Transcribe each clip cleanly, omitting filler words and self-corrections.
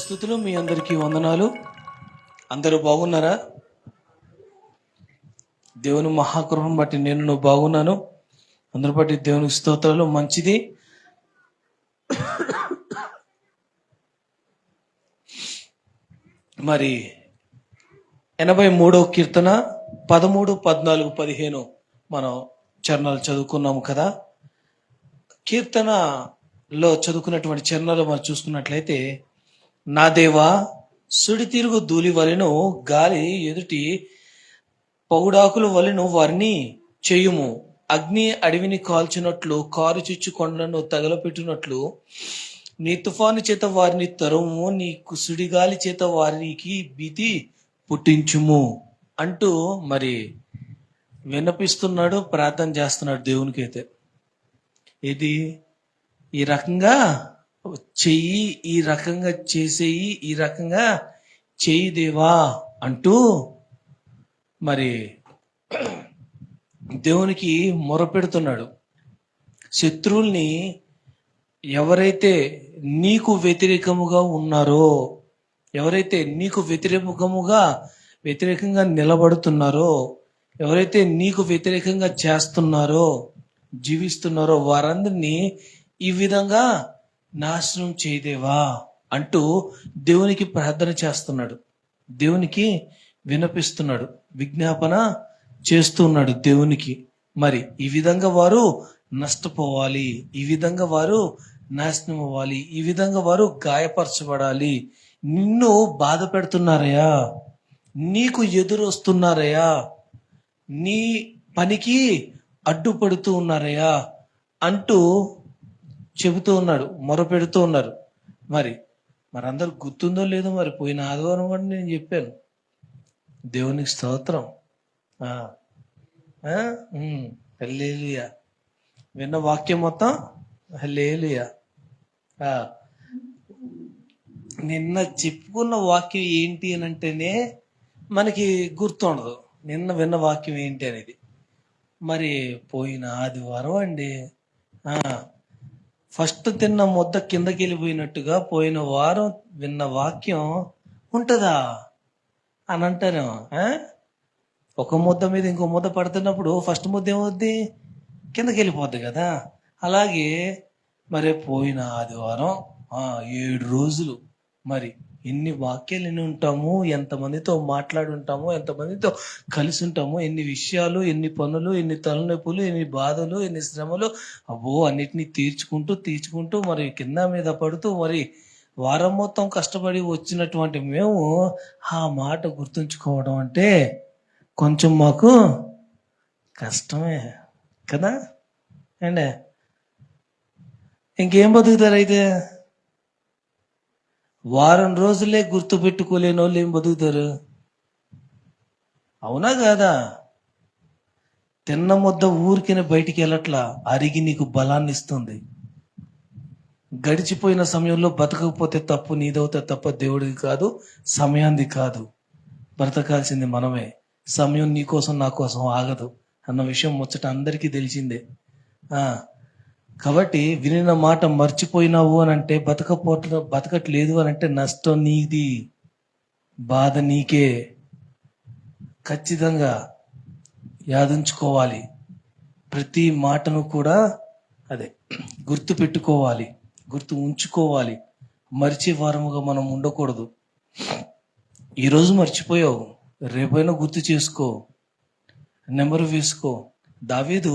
స్తుతులు. మీ అందరికీ వందనాలు. అందరూ బాగున్నారా? దేవుని మహాకృపను బట్టి నేను బాగున్నాను. అందరి బట్టి దేవునికి స్తోత్రాలు. మంచిది. మరి 83వ కీర్తన 13, 14, 15 మనం చరణాలు చదువుకున్నాము కదా. కీర్తనలో చదువుకున్నటువంటి చరణాలు మనం చూసుకున్నట్లయితే, నా దేవా సుడి తిరుగు ధూళి వలెను గాలి ఎదుటి పౌడాకుల వలెను వారిని చేయుము. అగ్ని అడవిని కాల్చినట్లు, కారు చిచ్చు కొండలను తగలపెట్టినట్లు నీ తుఫాను చేత వారిని తరుము, నీ సుడిగాలి చేత వారికి భీతి పుట్టించుము అంటూ మరి విన్నపిస్తున్నాడు, ప్రార్థన చేస్తున్నాడు దేవునికి. అయితే ఇది ఈ రకంగా చెయ్యి, ఈ రకంగా చేసేయి, ఈ రకంగా చెయ్యి దేవా అంటూ మరి దేవునికి మొరపెడుతున్నాడు. శత్రువుల్ని ఎవరైతే నీకు వ్యతిరేకముగా ఉన్నారో, ఎవరైతే నీకు వ్యతిరేకంగా నిలబడుతున్నారో, ఎవరైతే నీకు వ్యతిరేకంగా చేస్తున్నారో, జీవిస్తున్నారో వారందరినీ ఈ విధంగా నాశనం చేయదేవా అంటూ దేవునికి ప్రార్థన చేస్తున్నాడు, దేవునికి వినపిస్తున్నాడు, విజ్ఞాపన చేస్తున్నాడు దేవునికి. మరి ఈ విధంగా వారు నష్టపోవాలి, ఈ విధంగా వారు నాశనం అవ్వాలి, ఈ విధంగా వారు గాయపరచబడాలి. నిన్ను బాధ పెడుతున్నారయ్యా, నీకు ఎదురు వస్తున్నారయ్యా, నీ పనికి అడ్డుపడుతూ ఉన్నారయ్యా అంటూ చెబుతూ ఉన్నాడు, మొరపెడుతూ ఉన్నారు. మరి అందరు గుర్తుందో లేదో, మరి పోయిన ఆదివారం కూడా నేను చెప్పాను. దేవునికి స్తోత్రం. హల్లెలూయా. విన్న వాక్యం మొత్తం హల్లెలూయా. నిన్న చెప్పుకున్న వాక్యం ఏంటి అని అంటేనే మనకి గుర్తుండదు, నిన్న విన్న వాక్యం ఏంటి అనేది. మరి పోయిన ఆదివారం అండి, ఫస్ట్ తిన్న ముద్ద కిందకి వెళ్ళిపోయినట్టుగా పోయిన వారం విన్న వాక్యం ఉంటుందా అని అంటారు. ఒక ముద్ద మీద ఇంకో ముద్ద పడుతున్నప్పుడు ఫస్ట్ ముద్ద ఏమవుద్ది? కిందకి వెళ్ళిపోద్ది కదా. అలాగే మరి పోయిన ఆదివారం 7 రోజులు మరి ఎన్ని వాక్యాలు ఎన్ని ఉంటాము, ఎంతమందితో మాట్లాడి ఉంటాము, ఎంతమందితో కలిసి ఉంటాము, ఎన్ని విషయాలు, ఎన్ని పనులు, ఎన్ని తలనొప్పులు, ఎన్ని బాధలు, ఎన్ని శ్రమలు, అన్నిటినీ తీర్చుకుంటూ మరి కింద మీద పడుతూ మరి వారం మొత్తం కష్టపడి వచ్చినటువంటి మేము ఆ మాట గుర్తుంచుకోవడం అంటే కొంచెం మాకు కష్టమే కదా అండి. ఇంకేం బతుకుతారు అయితే? వారం రోజులే గుర్తు పెట్టుకోలేని వాళ్ళు ఏం బతుకుతారు? అవునా కాదా? తిన్న ముద్ద ఊరికిన బయటికి వెళ్ళట్లా, అరిగి నీకు బలాన్ని ఇస్తుంది. గడిచిపోయిన సమయంలో బతకకపోతే తప్పు నీదవుతే తప్ప దేవుడిది కాదు, సమయాన్ని కాదు. బ్రతకాల్సింది మనమే. సమయం నీ కోసం నా కోసం ఆగదు అన్న విషయం ముచ్చట అందరికీ తెలిసిందే. కాబట్టి వినిన మాట మర్చిపోయినావు అని అంటే, బతకట్లేదు అని అంటే నష్టం నీది, బాధ నీకే. ఖచ్చితంగా యాదించుకోవాలి, ప్రతి మాటను కూడా అదే గుర్తు పెట్టుకోవాలి, గుర్తు ఉంచుకోవాలి. మరిచే వారముగా మనం ఉండకూడదు. ఈరోజు మర్చిపోయావు, రేపైనా గుర్తు చేసుకో, నెమరు వేసుకో. దావీదు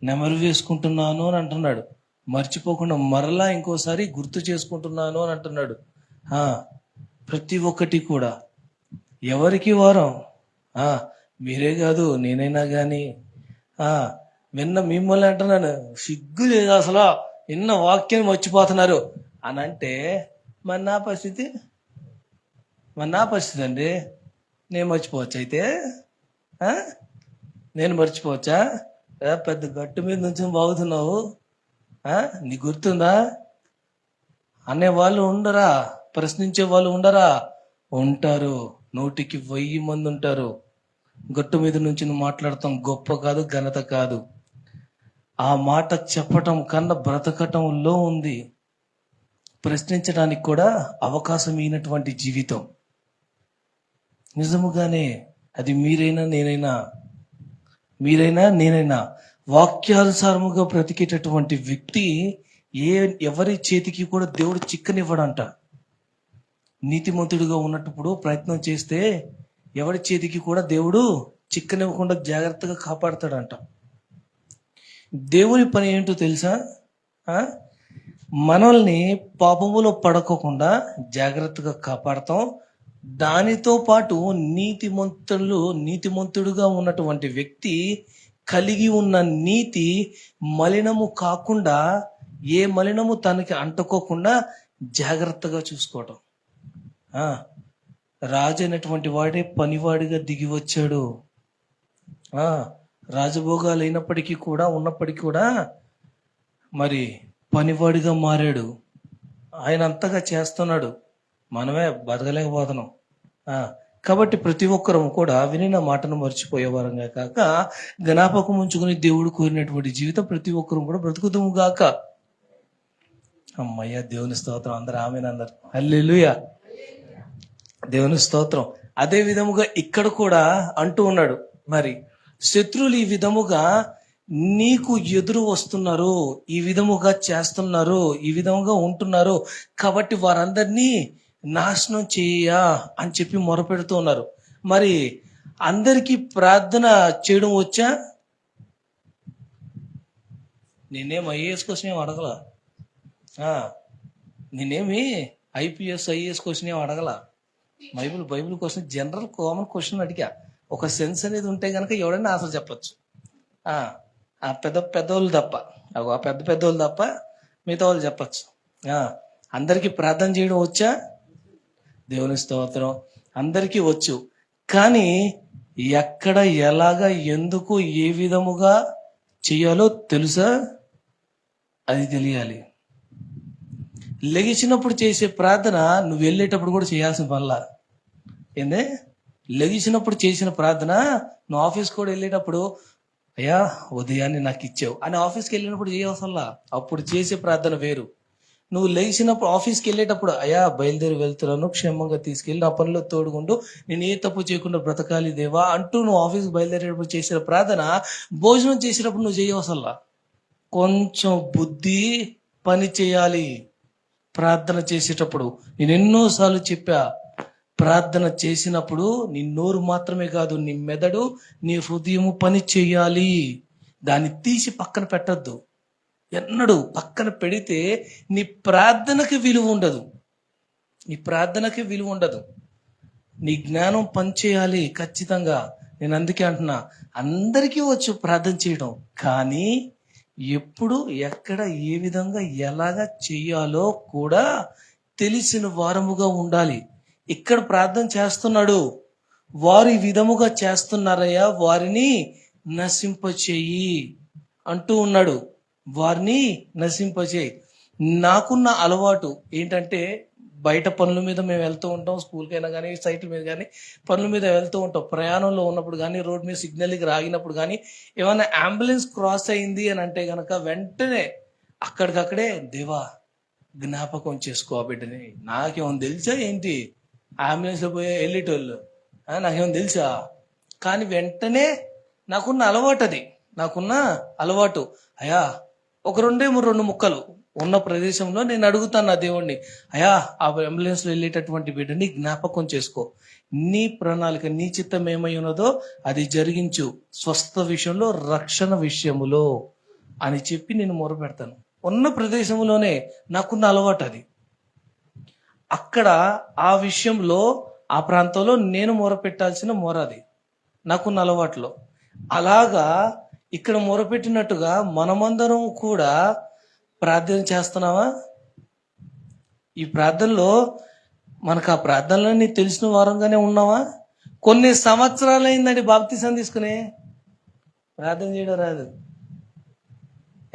నెమరు వేసుకుంటున్నాను అని అంటున్నాడు, మర్చిపోకుండా మరలా ఇంకోసారి గుర్తు చేసుకుంటున్నాను అని అంటున్నాడు. ప్రతి ఒక్కటి కూడా ఎవరికి వారం, మీరే కాదు నేనైనా కానీ విన్న మిమ్మల్ని అంటున్నాను, సిగ్గు లేదు అసలు, విన్న వాక్యాన్ని మర్చిపోతున్నారు అని అంటే మరి నా పరిస్థితి అండి. నేను మర్చిపోవచ్చు అయితే? నేను మర్చిపోవచ్చా? పెద్ద గట్టు మీద నుంచి బాగుతున్నావు, నీ గుర్తుందా అనే వాళ్ళు ఉండరా? ప్రశ్నించే వాళ్ళు ఉండరా? ఉంటారు. 100కి 1000 మంది ఉంటారు. గట్టు మీద నుంచి మాట్లాడటం గొప్ప కాదు, ఘనత కాదు. ఆ మాట చెప్పటం కన్నా బ్రతకటంలో ఉంది. ప్రశ్నించడానికి కూడా అవకాశం అయినటువంటి జీవితం. నిజముగానే అది మీరైనా నేనైనా వాక్యానుసారముగా బ్రతికేటటువంటి వ్యక్తి ఎవరి చేతికి కూడా దేవుడు చిక్కనివ్వడంట. నీతిమంతుడిగా ఉన్నప్పుడు ప్రయత్నం చేస్తే ఎవరి చేతికి కూడా దేవుడు చిక్కనివ్వకుండా జాగ్రత్తగా కాపాడతాడంట. దేవుని పని ఏంటో తెలుసా? మనల్ని పాపములో పడకోకుండా జాగ్రత్తగా కాపాడతాం. దానితో పాటు నీతిమంతుడుగా ఉన్నటువంటి వ్యక్తి కలిగి ఉన్న నీతి మలినము కాకుండా, ఏ మలినము తనకి అంటుకోకుండా జాగ్రత్తగా చూసుకోవటం. రాజు అయినటువంటి వాడే పనివాడిగా దిగి వచ్చాడు. రాజభోగాలు అయినప్పటికీ కూడా ఉన్నప్పటికీ కూడా మరి పనివాడిగా మారాడు. ఆయన అంతగా చేస్తున్నాడు, మనమే బతకలేకపోతున్నాం. కాబట్టి ప్రతి ఒక్కరము కూడా వినిన మాటను మర్చిపోయేవారంగా కాక జ్ఞాపకం ఉంచుకుని దేవుడు కోరినటువంటి జీవితం ప్రతి ఒక్కరూ కూడా బ్రతుకుతాము గాక. అమ్మయ్య, దేవుని స్తోత్రం. అందరు ఆమేనన్నారు. హల్లెలూయా, దేవుని స్తోత్రం. అదే విధముగా ఇక్కడ కూడా అంటూ ఉన్నాడు, మరి శత్రువులు ఈ విధముగా నీకు ఎదురు వస్తున్నారు, ఈ విధముగా చేస్తున్నారు, ఈ విధముగా ఉంటున్నారు, కాబట్టి వారందరినీ నాశనం చేయ అని చెప్పి మొరపెడుతూ ఉన్నారు. మరి అందరికీ ప్రార్థన చేయడం వచ్చా? నేనేం ఐఏఎస్ క్వశ్చన్ ఏం అడగల, నేనేమి ఐపీఎస్ ఐఏఎస్ క్వశ్చన్ ఏం అడగల. Bible question, general common question అడిగా. ఒక సెన్స్ అనేది ఉంటే కనుక ఎవడైనా ఆన్సర్ చెప్పచ్చు. ఆ పెద్దోళ్ళు తప్ప, ఆ పెద్దోళ్ళు తప్ప మిగతా వాళ్ళు చెప్పచ్చు. అందరికీ ప్రార్థన చేయడం వచ్చా? దేవుని స్తోత్రం. అందరికీ వచ్చు. కానీ ఎక్కడ, ఎలాగా, ఎందుకు, ఏ విధముగా చేయాలో తెలుసా? అది తెలియాలి. లెగిసినప్పుడు చేసే ప్రార్థన నువ్వు వెళ్ళేటప్పుడు కూడా చేయాల్సిన పనుల ఏందే? లెగిసినప్పుడు చేసిన ప్రార్థన నువ్వు ఆఫీస్కి కూడా వెళ్ళేటప్పుడు, అయ్యా ఉదయాన్నే నాకు ఇచ్చావు అని ఆఫీస్కి వెళ్ళినప్పుడు చేయవసల్లా. అప్పుడు చేసే ప్రార్థన వేరు. నువ్వు లేచినప్పుడు ఆఫీస్కి వెళ్ళేటప్పుడు, అయ్యా బయలుదేరి వెళ్తున్నాను, క్షేమంగా తీసుకెళ్ళి నా పనిలో తోడుకుంటూ నేను ఏ తప్పు చేయకుండా బ్రతకాలి దేవా అంటూ నువ్వు ఆఫీస్కి బయలుదేరేటప్పుడు చేసిన ప్రార్థన భోజనం చేసేటప్పుడు నువ్వు చేయవసల్లా. కొంచెం బుద్ధి పని చేయాలి ప్రార్థన చేసేటప్పుడు. నేను ఎన్నోసార్లు చెప్పా, ప్రార్థన చేసినప్పుడు నీ నోరు మాత్రమే కాదు, నీ మెదడు, నీ హృదయము పని చేయాలి. దాన్ని తీసి పక్కన పెట్టద్దు. ఎన్నడూ పక్కన పెడితే నీ ప్రార్థనకి విలువ ఉండదు. నీ జ్ఞానం పనిచేయాలి ఖచ్చితంగా. నేను అందుకే అంటున్నా, అందరికీ వచ్చు ప్రార్థన చేయడం, కానీ ఎప్పుడు, ఎక్కడ, ఏ విధంగా, ఎలాగా చెయ్యాలో కూడా తెలిసిన వారముగా ఉండాలి. ఇక్కడ ప్రార్థన చేస్తున్నాడు, వారు ఈ విధముగా చేస్తున్నారయ్యా, వారిని నశింపచేయి అంటూ ఉన్నాడు. వారిని నశింపచేయి. నాకున్న అలవాటు ఏంటంటే, బయట పనుల మీద మేము వెళ్తూ ఉంటాం, స్కూల్కైనా కానీ సైట్ల మీద కానీ పనుల మీద వెళ్తూ ఉంటాం. ప్రయాణంలో ఉన్నప్పుడు కానీ, రోడ్ మీద సిగ్నల్కి రాగినప్పుడు కానీ, ఏమైనా అంబులెన్స్ క్రాస్ అయింది అని అంటే గనక వెంటనే అక్కడికక్కడే, దేవా జ్ఞాపకం చేసుకో ఆ బిడ్డని. నాకేమో తెలుసా ఏంటి అంబులెన్స్లో పోయే వెళ్ళేటోళ్ళు, నాకేమో తెలుసా? కానీ వెంటనే నాకున్న అలవాటు అయ్యా, ఒక రెండు ముక్కలు ఉన్న ప్రదేశంలో నేను అడుగుతాను నా దేవుణ్ణి, అయ్యా ఆ అంబులెన్స్లో వెళ్ళేటటువంటి బిడ్డని జ్ఞాపకం చేసుకో, నీ ప్రణాళిక, నీ చిత్తం ఏమై ఉన్నదో అది జరిగించు, స్వస్థ విషయంలో, రక్షణ విషయములో అని చెప్పి నేను మొరపెడతాను. ఉన్న ప్రదేశంలోనే నాకున్న అలవాటు అది. అక్కడ ఆ విషయంలో, ఆ ప్రాంతంలో నేను మొరపెట్టాల్సిన మొర అది నాకున్న అలవాట్లో. అలాగా ఇక్కడ మొరపెట్టినట్టుగా మనమందరం కూడా ప్రార్థన చేస్తున్నావా? ఈ ప్రార్థనలో మనకు ఆ ప్రార్థనలన్నీ తెలిసిన వారంగానే ఉన్నావా? కొన్ని సంవత్సరాలైందండి బాప్తిసం తీసుకుని, ప్రార్థన చేయడం రాదు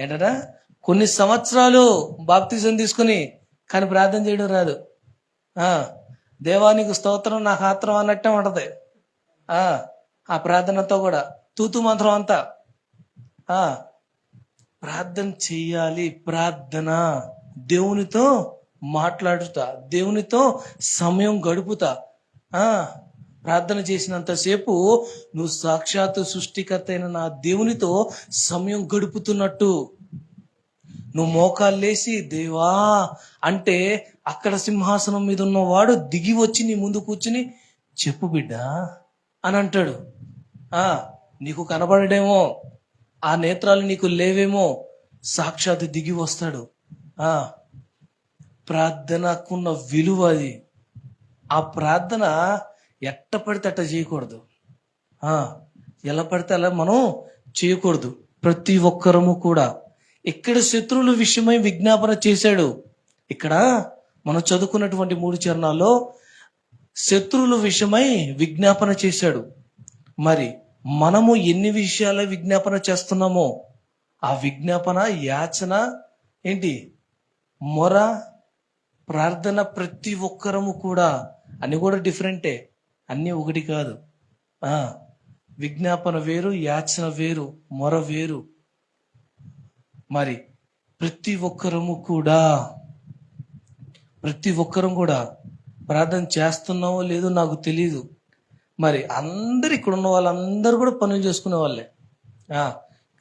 ఏంటరా? కొన్ని సంవత్సరాలు బాప్తిసం తీసుకుని కానీ ప్రార్థన చేయడం రాదు. దేవానికి స్తోత్రం, నాకు ఆత్రం అన్నట్టే ఉంటది ఆ ప్రార్థనతో కూడా, తూతు మంత్రం అంతా. ప్రార్థన చెయ్యాలి. ప్రార్థన దేవునితో మాట్లాడుతా, దేవునితో సమయం గడుపుతా. ఆ ప్రార్థన చేసినంతసేపు నువ్వు సాక్షాత్తు సృష్టికర్త అయిన నా దేవునితో సమయం గడుపుతున్నట్టు. నువ్వు మోకాలు లేసి దేవా అంటే అక్కడ సింహాసనం మీద ఉన్నవాడు దిగి వచ్చి నీ ముందు కూర్చుని చెప్పు బిడ్డ అని అంటాడు. నీకు కనబడడేమో, ఆ నేత్రాలు నీకు లేవేమో, సాక్షాత్ దిగి వస్తాడు. ప్రార్థనకున్న విలువ అది. ఆ ప్రార్థన ఎట్ట పడితే అట్ట చేయకూడదు, ఎలా పడితే అలా మనం చేయకూడదు. ప్రతి ఒక్కరము కూడా ఇక్కడ శత్రువుల విషయమై విజ్ఞాపన చేశాడు. ఇక్కడ మనం చదువుకున్నటువంటి 3 చరణాల్లో శత్రువుల విషయమై విజ్ఞాపన చేశాడు. మరి మనము ఎన్ని విషయాల విజ్ఞాపన చేస్తున్నామో, ఆ విజ్ఞాపన, యాచన ఏంటి, మొర, ప్రార్థన ప్రతి ఒక్కరము కూడా అన్ని కూడా డిఫరెంటే, అన్నీ ఒకటి కాదు. విజ్ఞాపన వేరు, యాచన వేరు, మొర వేరు. మరి ప్రతి ఒక్కరము కూడా ప్రార్థన చేస్తున్నావో లేదో నాకు తెలీదు. మరి అందరు ఇక్కడ ఉన్న వాళ్ళందరూ కూడా పనులు చేసుకునే వాళ్ళే.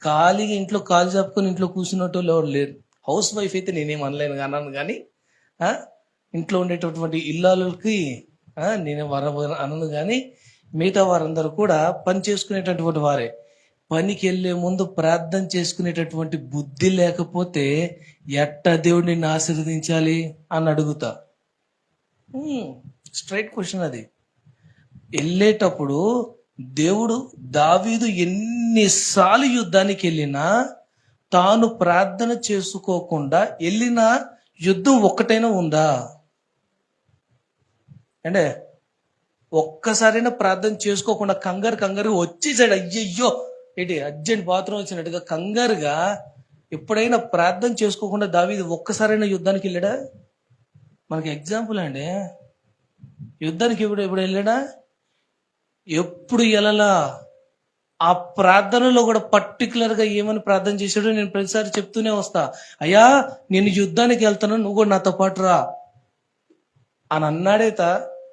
ఖాళీగా ఇంట్లో కాలు చెప్పుకొని ఇంట్లో కూర్చున్నట్టు ఎవరు లేరు. హౌస్ వైఫ్ అయితే నేనేం అన్నాను కానీ ఇంట్లో ఉండేటటువంటి ఇల్లాలకి నేనే అనను కానీ మిగతా వారందరూ కూడా పని చేసుకునేటటువంటి వారే. పనికి వెళ్ళే ముందు ప్రార్థన చేసుకునేటటువంటి బుద్ధి లేకపోతే ఎట్ట దేవుడిని నిన్ను ఆశీర్వదించాలి అని అడుగుతా. స్ట్రైట్ క్వశ్చన్ అది. వెళ్ళేటప్పుడు దేవుడు దావీదు ఎన్నిసార్లు యుద్ధానికి వెళ్ళినా తాను ప్రార్థన చేసుకోకుండా వెళ్ళిన యుద్ధం ఒక్కటైనా ఉందా అంటే? ఒక్కసారైనా ప్రార్థన చేసుకోకుండా కంగారు వచ్చేసాడు. అయ్యయ్యో ఏంటి అర్జెంట్ బాత్రూమ్ వచ్చినట్టుగా కంగారుగా ఎప్పుడైనా ప్రార్థన చేసుకోకుండా దావీదు ఒక్కసారైనా యుద్ధానికి వెళ్ళాడా? మనకి ఎగ్జాంపుల్ అండి. యుద్ధానికి ఎప్పుడు వెళ్ళాడా? ఎప్పుడు వెళ్ళలా. ఆ ప్రార్థనలో కూడా పర్టికులర్గా ఏమని ప్రార్థన చేశాడో నేను ప్రతిసారి చెప్తూనే వస్తా. అయ్యా నేను యుద్ధానికి వెళ్తాను, నువ్వు కూడా నాతో పాటు రా అని అన్నాడేత.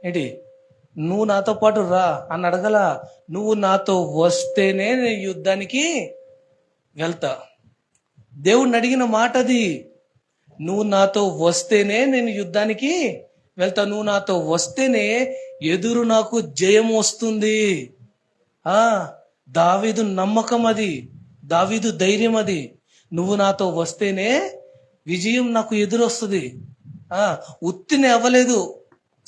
ఏంటి నువ్వు నాతో పాటు రా అని అడగల, నువ్వు నాతో వస్తేనే నేను యుద్ధానికి వెళ్తా. దేవుడిని అడిగిన మాట అది. నువ్వు నాతో వస్తేనే నేను యుద్ధానికి వెళ్తా, నువ్వు నాతో వస్తేనే ఎదురు నాకు జయం వస్తుంది. దావీదు నమ్మకం అది, దావీదు ధైర్యం అది. నువ్వు నాతో వస్తేనే విజయం నాకు ఎదురొస్తుంది. ఉత్తిని అవ్వలేదు.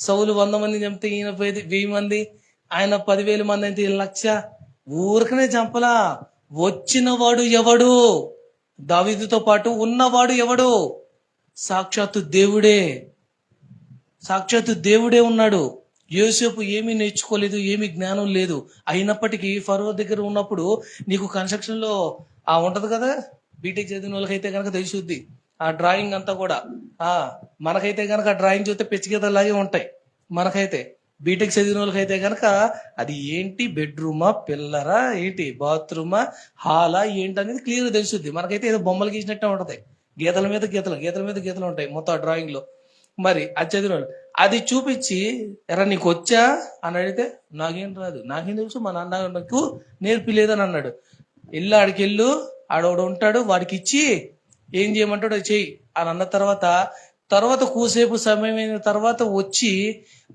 సౌలు 100 మంది చంపితే ఈయన 1000 మంది, ఆయన 10,000 మంది అయితే 1,00,000. ఊరికనే చంపలా. వచ్చినవాడు ఎవడు? దావీదుతో పాటు ఉన్నవాడు ఎవడు? సాక్షాత్తు దేవుడే ఉన్నాడు. యోసేపు ఏమీ నేర్చుకోలేదు, ఏమీ జ్ఞానం లేదు. అయినప్పటికీ ఫరో దగ్గర ఉన్నప్పుడు నీకు కన్స్ట్రక్షన్ లో ఉంటది కదా, బీటెక్ చదివిన వాళ్ళకైతే కనుక తెలిసిద్ది ఆ డ్రాయింగ్ అంతా కూడా. మనకైతే కనుక డ్రాయింగ్ చూస్తే పిచ్చిగీతలాగే ఉంటాయి. మనకైతే బీటెక్ చదివిన వాళ్ళకైతే కనుక అది ఏంటి, బెడ్రూమా, పిల్లరా, ఏంటి బాత్రూమా, హాలా, ఏంటి అనేది క్లియర్ తెలుసుద్ది. మనకైతే ఏదో బొమ్మలు గీసినట్టే ఉంటది. గీతల మీద గీతలు ఉంటాయి మొత్తం ఆ డ్రాయింగ్ లో. మరి అది చదివిన వాళ్ళు అది చూపించి ఎరా నీకు వచ్చా అని అడిగితే నాకేం రాదు, నాకేం తెలుసు, మా నాన్న నాకు నేర్పిలేదని అన్నాడు. ఇల్లు ఆడికెళ్ళు, ఆడోడు ఉంటాడు, వాడికి ఇచ్చి ఏం చేయమంటాడో చెయ్యి అని అన్న తర్వాత కూసేపు సమయం అయిన తర్వాత వచ్చి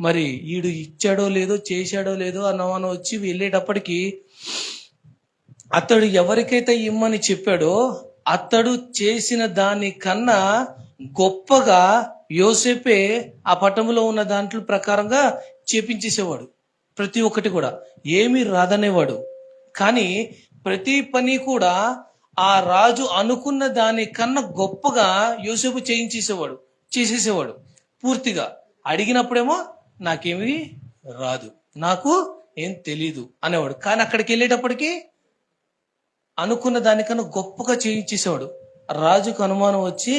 మరి ఈడు ఇచ్చాడో లేదో చేశాడో లేదో అన్నవాను వచ్చి వెళ్ళేటప్పటికి అతడు ఎవరికైతే ఇమ్మని చెప్పాడో అతడు చేసిన దానికన్నా గొప్పగా యోసేపే ఆ పట్టణంలో ఉన్న దాంట్లో ప్రకారంగా చేపించేసేవాడు. ప్రతి ఒక్కటి కూడా ఏమీ రాదనేవాడు. కానీ ప్రతి పని కూడా ఆ రాజు అనుకున్న దానికన్నా గొప్పగా యోసేపు చేసేసేవాడు పూర్తిగా. అడిగినప్పుడేమో నాకేమీ రాదు, నాకు ఏం తెలీదు అనేవాడు. కానీ అక్కడికి వెళ్ళేటప్పటికి అనుకున్న దానికన్నా గొప్పగా చేయించేసేవాడు. రాజుకు అనుమానం వచ్చి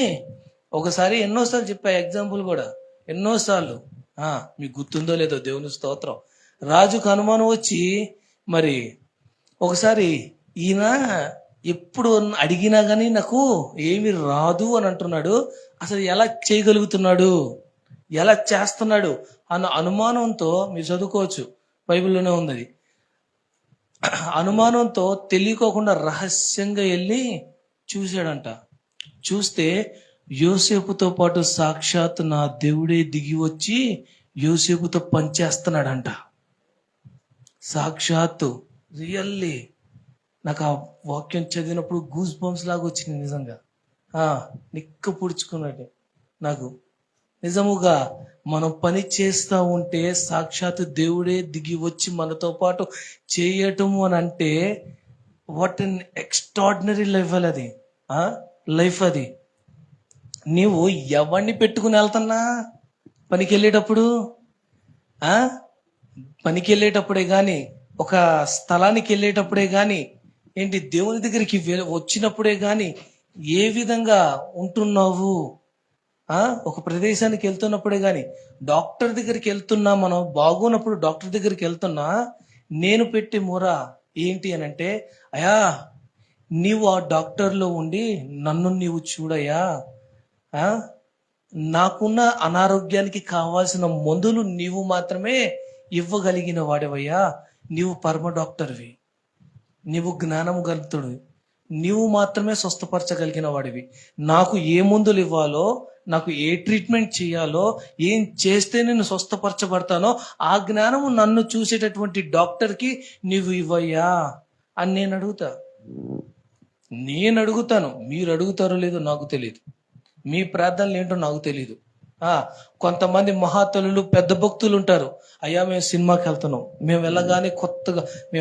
ఒకసారి ఎన్నోసార్లు చెప్పా, ఎగ్జాంపుల్ కూడా ఎన్నోసార్లు, మీకు గుర్తుందో లేదో దేవుని స్తోత్రం. రాజుకు అనుమానం వచ్చి మరి ఒకసారి ఈయన ఎప్పుడు అడిగినా కానీ నాకు ఏమి రాదు అని అంటున్నాడు. అసలు ఎలా చేయగలుగుతున్నాడు, ఎలా చేస్తున్నాడు అన్న అనుమానంతో మీరు చదువుకోవచ్చు, బైబిల్లోనే ఉంది అది. అనుమానంతో తెలియకోకుండా రహస్యంగా వెళ్ళి చూశాడంట. చూస్తే యోసేపుతో పాటు సాక్షాత్ నా దేవుడే దిగి వచ్చి యోసేపుతో పనిచేస్తున్నాడంట. సాక్షాత్తు రియల్లీ నాకు ఆ వాక్యం చదివినప్పుడు గూస్ బంప్స్ లాగా వచ్చింది నిజంగా. నిక్క పుడుచుకున్నట్టు నాకు నిజముగా మనం పని చేస్తూ ఉంటే సాక్షాత్ దేవుడే దిగి వచ్చి మనతో పాటు చేయటము అని అంటే వాట్ అన్ ఎక్స్ట్రాడినరీ లైఫ్ అది. నీవు ఎవరిని పెట్టుకుని వెళ్తున్నా పనికి వెళ్ళేటప్పుడు, పనికి వెళ్ళేటప్పుడే కానీ, ఒక స్థలానికి వెళ్ళేటప్పుడే కానీ, ఏంటి దేవుని దగ్గరికి వచ్చినప్పుడే కానీ ఏ విధంగా ఉంటున్నావు, ఒక ప్రదేశానికి వెళ్తున్నప్పుడే కానీ, డాక్టర్ దగ్గరికి వెళ్తున్నా, మనం బాగున్నప్పుడు డాక్టర్ దగ్గరికి వెళ్తున్నా, నేను పెట్టే మొర ఏంటి అని అంటే, అయ్యా నీవు ఆ డాక్టర్లో ఉండి నన్ను నీవు చూడయ్యా, నాకున్న అనారోగ్యానికి కావాల్సిన మందులు నీవు మాత్రమే ఇవ్వగలిగిన వాడివయ్యా, నీవు పరమ డాక్టర్వి, నీవు జ్ఞానం గలుగుతుడివి, నీవు మాత్రమే స్వస్థపరచగలిగిన వాడివి. నాకు ఏ మందులు ఇవ్వాలో, నాకు ఏ ట్రీట్మెంట్ చేయాలో, ఏం చేస్తే నేను స్వస్థపరచబడతానో ఆ జ్ఞానము నన్ను చూసేటటువంటి డాక్టర్కి నీవు ఇవ్వయ్యా అని నేను అడుగుతాను. మీరు అడుగుతారో లేదో నాకు తెలియదు, మీ ప్రార్థనలు ఏంటో నాకు తెలియదు. కొంతమంది మహాతల్లులు పెద్ద భక్తులు ఉంటారు. అయ్యా మేము సినిమాకి వెళ్తున్నాం, మేము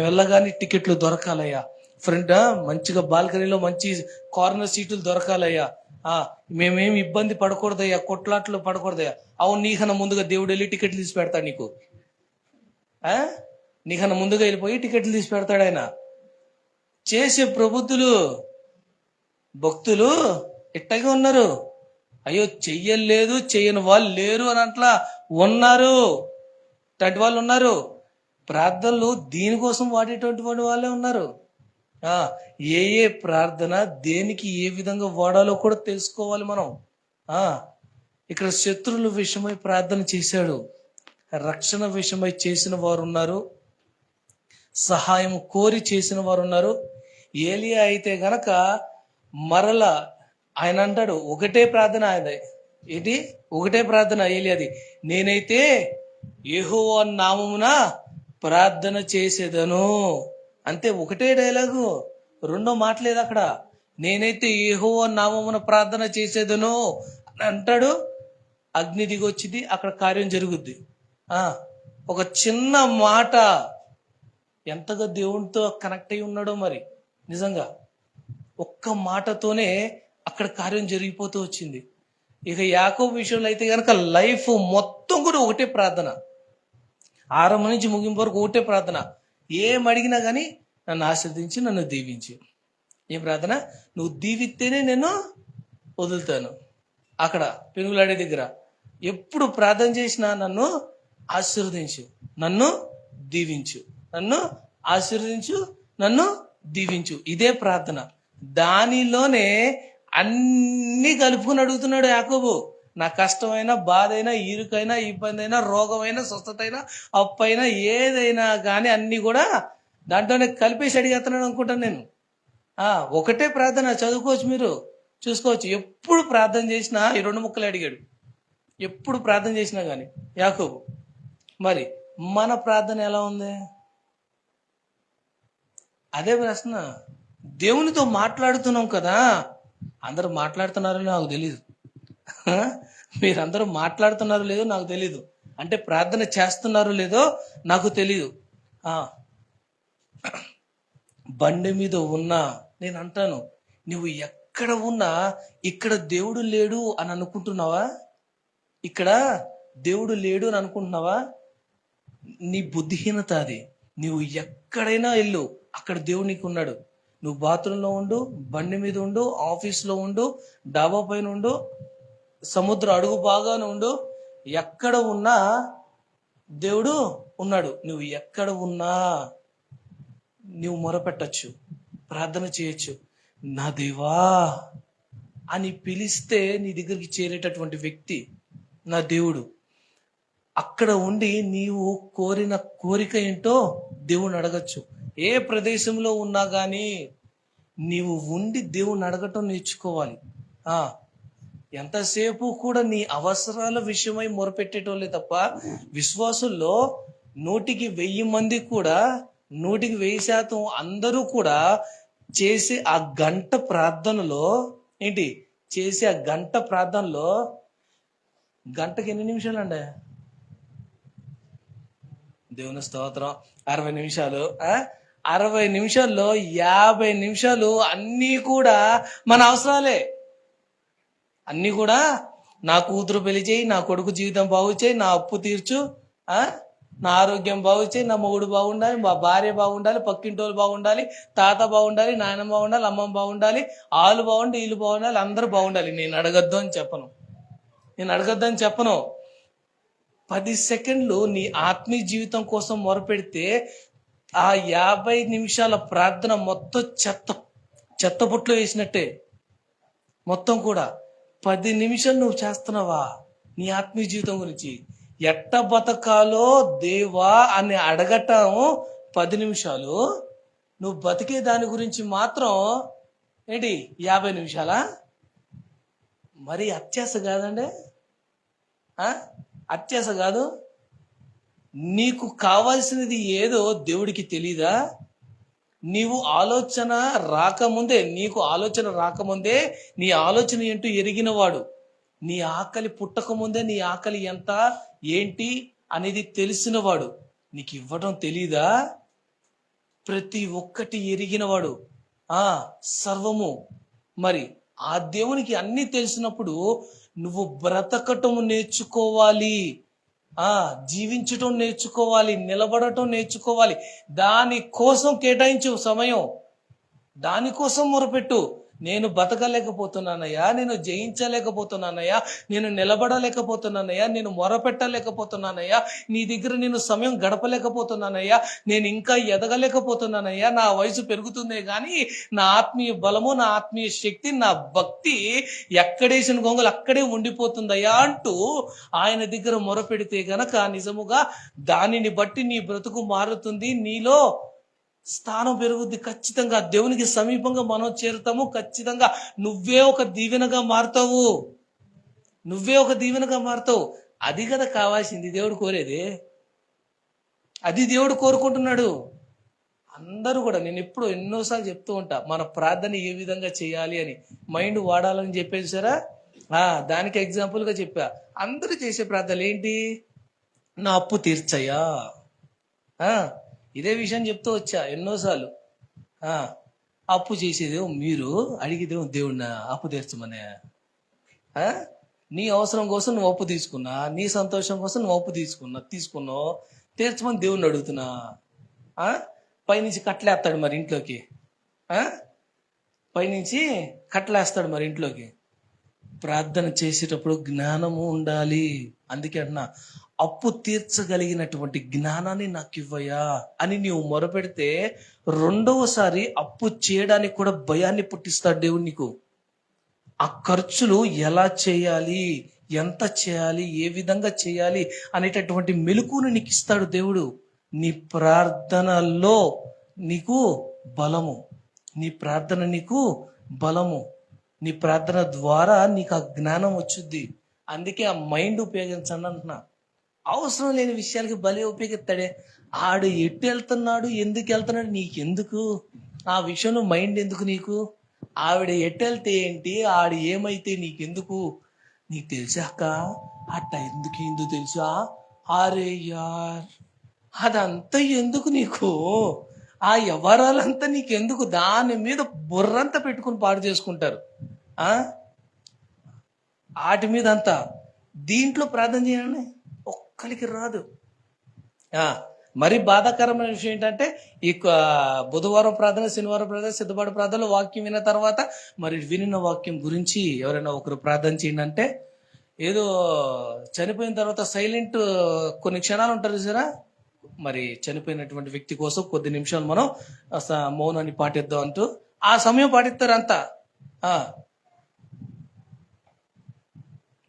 వెళ్ళగానే టికెట్లు దొరకాలయ్యా, ఫ్రంట్ మంచిగా బాల్కనీలో మంచి కార్నర్ సీట్లు దొరకాలయ్యా, మేమేమి ఇబ్బంది పడకూడదయ్యా, కొట్లాట్లు పడకూడదయ్యా. అవును, నీకన్నా ముందుగా దేవుడు వెళ్ళి టికెట్లు తీసి పెడతాడు నీకు. నీకన్నా ముందుగా వెళ్ళిపోయి టికెట్లు తీసి పెడతాడు ఆయన. చేసే ప్రబుద్ధులు భక్తులు ఇట్టగా ఉన్నారు. అయ్యో చెయ్యలేదు, చెయ్యని వాళ్ళు లేరు అని అట్లా ఉన్నారు. అటువంటి వాళ్ళు ఉన్నారు. ప్రార్థనలు దీనికోసం వాడేటువంటి వాళ్ళే ఉన్నారు. ఏ ప్రార్థన దేనికి ఏ విధంగా వాడాలో కూడా తెలుసుకోవాలి మనం. ఇక్కడ శత్రువుల విషయమై ప్రార్థన చేశాడు, రక్షణ విషయమై చేసిన వారు ఉన్నారు, సహాయం కోరి చేసిన వారు ఉన్నారు. ఏలియా అయితే గనక మరల ఆయన అంటాడు, ఒకటే ప్రార్థన ఒకటే ప్రార్థన ఏలియాది, నేనైతే యెహోవా నామమున ప్రార్థన చేసేదను. అంతే, ఒకటే డైలాగు, రెండో మాట లేదు అక్కడ. నేనైతే యెహోవా నామమున ప్రార్థన చేసేదను అని అంటాడు. అగ్ని దిగొచ్చింది, అక్కడ కార్యం జరుగుద్ది. ఒక చిన్న మాట ఎంతగా దేవునితో కనెక్ట్ అయి ఉన్నాడో మరి. నిజంగా ఒక్క మాటతోనే అక్కడ కార్యం జరిగిపోతూ వచ్చింది. ఇక యాకోబు విషయంలో అయితే కనుక లైఫ్ మొత్తం కూడా ఒకటే ప్రార్థన, ఆరంభం నుంచి ముగింపు వరకు ఒకటే ప్రార్థన. ఏం అడిగినా కానీ నన్ను ఆశీర్వదించి, నన్ను దీవించి. ఏం ప్రార్థన? నువ్వు దీవిస్తేనే నేను వదులుతాను. అక్కడ పెనుగులాడే దగ్గర ఎప్పుడు ప్రార్థన చేసినా నన్ను ఆశీర్వదించు, నన్ను దీవించు, నన్ను ఆశీర్వదించు, నన్ను దీవించు. ఇదే ప్రార్థన. దానిలోనే అన్ని కలుపుకుని అడుగుతున్నాడు యాకోబు. నా కష్టమైనా, బాధ అయినా, ఇరుకైనా, ఇబ్బంది అయినా, రోగమైనా, స్వస్థత అయినా, అప్పైనా, ఏదైనా కానీ అన్ని కూడా దాంట్లోనే కలిపేసి అడిగేస్తున్నాడు అనుకుంటాను నేను. ఒకటే ప్రార్థన. చదువుకోవచ్చు, మీరు చూసుకోవచ్చు. ఎప్పుడు ప్రార్థన చేసినా ఈ 2 ముక్కలు అడిగాడు. ఎప్పుడు ప్రార్థన చేసినా కానీ యాకోబు. మరి మన ప్రార్థన ఎలా ఉంది? అదే ప్రశ్న. దేవునితో మాట్లాడుతున్నాం కదా, అందరూ మాట్లాడుతున్నారో నాకు తెలీదు, మీరందరూ మాట్లాడుతున్నారో లేదో నాకు తెలీదు, అంటే ప్రార్థన చేస్తున్నారో లేదో నాకు తెలీదు. బండి మీద ఉన్నా నేను అంటాను, నువ్వు ఎక్కడ ఉన్నా ఇక్కడ దేవుడు లేడు అని అనుకుంటున్నావా? ఇక్కడ దేవుడు లేడు అని అనుకుంటున్నావా? నీ బుద్ధిహీనత అది. నువ్వు ఎక్కడైనా వెళ్ళు, అక్కడ దేవుడు నీకు ఉన్నాడు. నువ్వు బాత్రూంలో ఉండు, బండి మీద ఉండు, ఆఫీస్లో ఉండు, డాబా పైన ఉండు, సముద్ర అడుగు బాగానే ఉండు, ఎక్కడ ఉన్నా దేవుడు ఉన్నాడు. నువ్వు ఎక్కడ ఉన్నా నువ్వు మొరపెట్టచ్చు, ప్రార్థన చేయొచ్చు. నా దేవా అని పిలిస్తే నీ దగ్గరికి చేరేటటువంటి వ్యక్తి నా దేవుడు. అక్కడ ఉండి నీవు కోరిన కోరిక ఏంటో దేవుణ్ణి అడగచ్చు. ఏ ప్రదేశంలో ఉన్నా కానీ నీవు ఉండి దేవుణ్ణి అడగటం నేర్చుకోవాలి. ఎంతసేపు కూడా నీ అవసరాల విషయమై మొరపెట్టేటోళ్ళే తప్ప, విశ్వాసుల్లో 100,000 మంది కూడా 100% అందరూ కూడా చేసే ఆ గంట ప్రార్థనలో చేసే ఆ గంట ప్రార్థనలో గంటకి ఎన్ని నిమిషాలు అండి? దేవుని స్తోత్రం. 60 నిమిషాలు. 60 నిమిషాల్లో 50 నిమిషాలు అన్నీ కూడా మన అవసరాలే. అన్నీ కూడా నా కూతురు పెళ్లి చేయి, నా కొడుకు జీవితం బాగు చేయి, నా అప్పు తీర్చు, నా ఆరోగ్యం బాగు చేయి, నా మొగుడు బాగుండాలి, మా భార్య బాగుండాలి, పక్కింటోళ్ళు బాగుండాలి, తాత బాగుండాలి, నాయనమ్మ బాగుండాలి, అమ్మమ్మ బాగుండాలి, వాళ్ళు బాగుండి వీళ్ళు బాగుండాలి, అందరూ బాగుండాలి. నేను అడగద్దు అని చెప్పను. 10 సెకండ్లు నీ ఆత్మీయ జీవితం కోసం మొరపెడితే ఆ 50 నిమిషాల ప్రార్థన మొత్తం చెత్తబుట్లో వేసినట్టే. మొత్తం కూడా 10 నిమిషాలు నువ్వు చేస్తున్నావా నీ ఆత్మీయ జీవితం గురించి? ఎట్ట బతకాలో దేవా అని అడగటం 10 నిమిషాలు. నువ్వు బతికే దాని గురించి మాత్రం 50 నిమిషాలా? మరి అత్యాస కాదండి? అత్యాస కాదు. నీకు కావాల్సినది ఏదో దేవుడికి తెలీదా? నీకు ఆలోచన రాకముందే నీ ఆలోచన ఏంటో ఎరిగినవాడు. నీ ఆకలి పుట్టకముందే నీ ఆకలి ఎంత ఏంటి అనేది తెలిసినవాడు. నీకు ఇవ్వడం తెలీదా? ప్రతి ఒక్కటి ఎరిగినవాడు, సర్వము. మరి ఆ దేవునికి అన్ని తెలిసినప్పుడు నువ్వు బ్రతకటం నేర్చుకోవాలి, జీవించటం నేర్చుకోవాలి, నిలబడటం నేర్చుకోవాలి. దానికోసం కేటాయించు సమయం, దానికోసం మొరపెట్టు. నేను బతకలేకపోతున్నానయ్యా, నేను జయించలేకపోతున్నానయ్యా, నేను నిలబడలేకపోతున్నానయ్యా, నేను మొరపెట్టలేకపోతున్నానయ్యా, నీ దగ్గర నేను సమయం గడపలేకపోతున్నానయ్యా, నేను ఇంకా ఎదగలేకపోతున్నానయ్యా, నా వయసు పెరుగుతుందే కానీ నా ఆత్మీయ బలము, నా ఆత్మీయ శక్తి, నా భక్తి ఎక్కడేసిన గొంగలు అక్కడే ఉండిపోతుందయ్యా అంటూ ఆయన దగ్గర మొరపెడితే గనక నిజముగా దానిని బట్టి నీ బ్రతుకు మారుతుంది, నీలో స్థానం పెరుగుద్ది. ఖచ్చితంగా దేవునికి సమీపంగా మనం చేరుతాము. ఖచ్చితంగా నువ్వే ఒక దీవెనగా మారుతావు. అది కదా కావాల్సింది. దేవుడు కోరేది అది. దేవుడు కోరుకుంటున్నాడు. అందరూ కూడా, నేను ఎన్నోసార్లు చెప్తూ ఉంటా, మన ప్రార్థన ఏ విధంగా చేయాలి అని. మైండ్ వాడాలని చెప్పేసి సరా, దానికి ఎగ్జాంపుల్ గా చెప్పా. అందరూ చేసే ప్రార్థనలు ఏంటి? నా అప్పు తీర్చయ్యా. ఇదే విషయం చెప్తూ వచ్చా ఎన్నోసార్లు. అప్పు చేసేదేమో మీరు, అడిగేదేమో దేవుడిని అప్పు తీర్చమనే. నీ అవసరం కోసం నువ్వు అప్పు తీసుకున్నా, నీ సంతోషం కోసం నువ్వు అప్పు తీసుకున్నావు, తీర్చమని దేవుణ్ణి అడుగుతున్నా. పైనుంచి కట్టలేస్తాడు మరి ఇంట్లోకి, ప్రార్థన చేసేటప్పుడు జ్ఞానము ఉండాలి. అందుకే అంటున్నా, అప్పు తీర్చగలిగినటువంటి జ్ఞానాన్ని నాకు ఇవ్వయా అని నీవు మొరపెడితే రెండవసారి అప్పు చేయడానికి కూడా భయాన్ని పుట్టిస్తాడు దేవుడు నీకు. ఆ ఖర్చులు ఎలా చేయాలి, ఎంత చేయాలి, ఏ విధంగా చేయాలి అనేటటువంటి మెలకువను నీకు ఇస్తాడు దేవుడు. నీ ప్రార్థనలో నీకు బలము, నీ ప్రార్థన ద్వారా నీకు ఆ జ్ఞానం వచ్చుద్ది. అందుకే ఆ మైండ్ ఉపయోగించండి అంటున్నా. అవసరం లేని విషయాలకి భలే ఉపయోగిస్తాడే. ఆడు ఎటు వెళ్తున్నాడు, ఎందుకు వెళ్తున్నాడు నీకెందుకు? ఆ విషయంలో మైండ్ ఎందుకు నీకు? ఆవిడ ఎటు వెళ్తే ఏంటి, ఆడు ఏమైతే నీకెందుకు? నీకు తెలిసాక అట్ట ఎందుకు తెలుసా? అరే యార్, అదంతా ఎందుకు నీకు? ఆ వ్యవహారాలంతా నీకెందుకు? దాని మీద బుర్రంతా పెట్టుకుని పాడు చేసుకుంటారు. వాటి మీద అంతా. దీంట్లో ప్రార్థన చేయండి, ఒక్కరికి రాదు. మరి బాధాకరమైన విషయం ఏంటంటే, ఈ బుధవారం ప్రార్థన, శనివారం ప్రార్థన, సిద్ధపాటు ప్రార్థనలో వాక్యం విన్న తర్వాత మరి వినిన వాక్యం గురించి ఎవరైనా ఒకరు ప్రార్థన చేయండి అంటే, ఏదో చనిపోయిన తర్వాత సైలెంట్ కొన్ని క్షణాలు ఉంటారు చూసారా, మరి చనిపోయినటువంటి వ్యక్తి కోసం కొద్ది నిమిషాలు మనం మౌనాన్ని పాటిద్దాం అంటూ ఆ సమయం పాటిస్తారు అంతా. ఆ,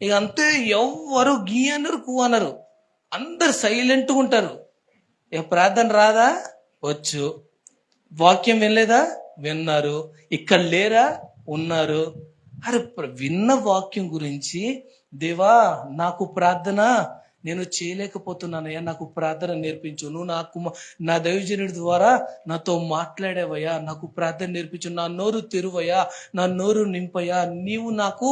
ఇక అంతే, ఎవ్వరు గీ అనరు, కూ అనరు, అందరు సైలెంట్గా ఉంటారు. ఇక ప్రార్థన రాదా? వచ్చు. వాక్యం వినలేదా? విన్నారు. ఇక్కడ లేరా? ఉన్నారు. అరే, విన్న వాక్యం గురించి, దేవా నాకు ప్రార్థన నేను చేయలేకపోతున్నానయ్యా, నాకు ప్రార్థన నేర్పించు, నువ్వు నాకు నా దైవజనుడి ద్వారా నాతో మాట్లాడేవయ్యా, నాకు ప్రార్థన నేర్పించు, నా నోరు తెరువయ్యా, నా నోరు నింపయ్యా, నీవు నాకు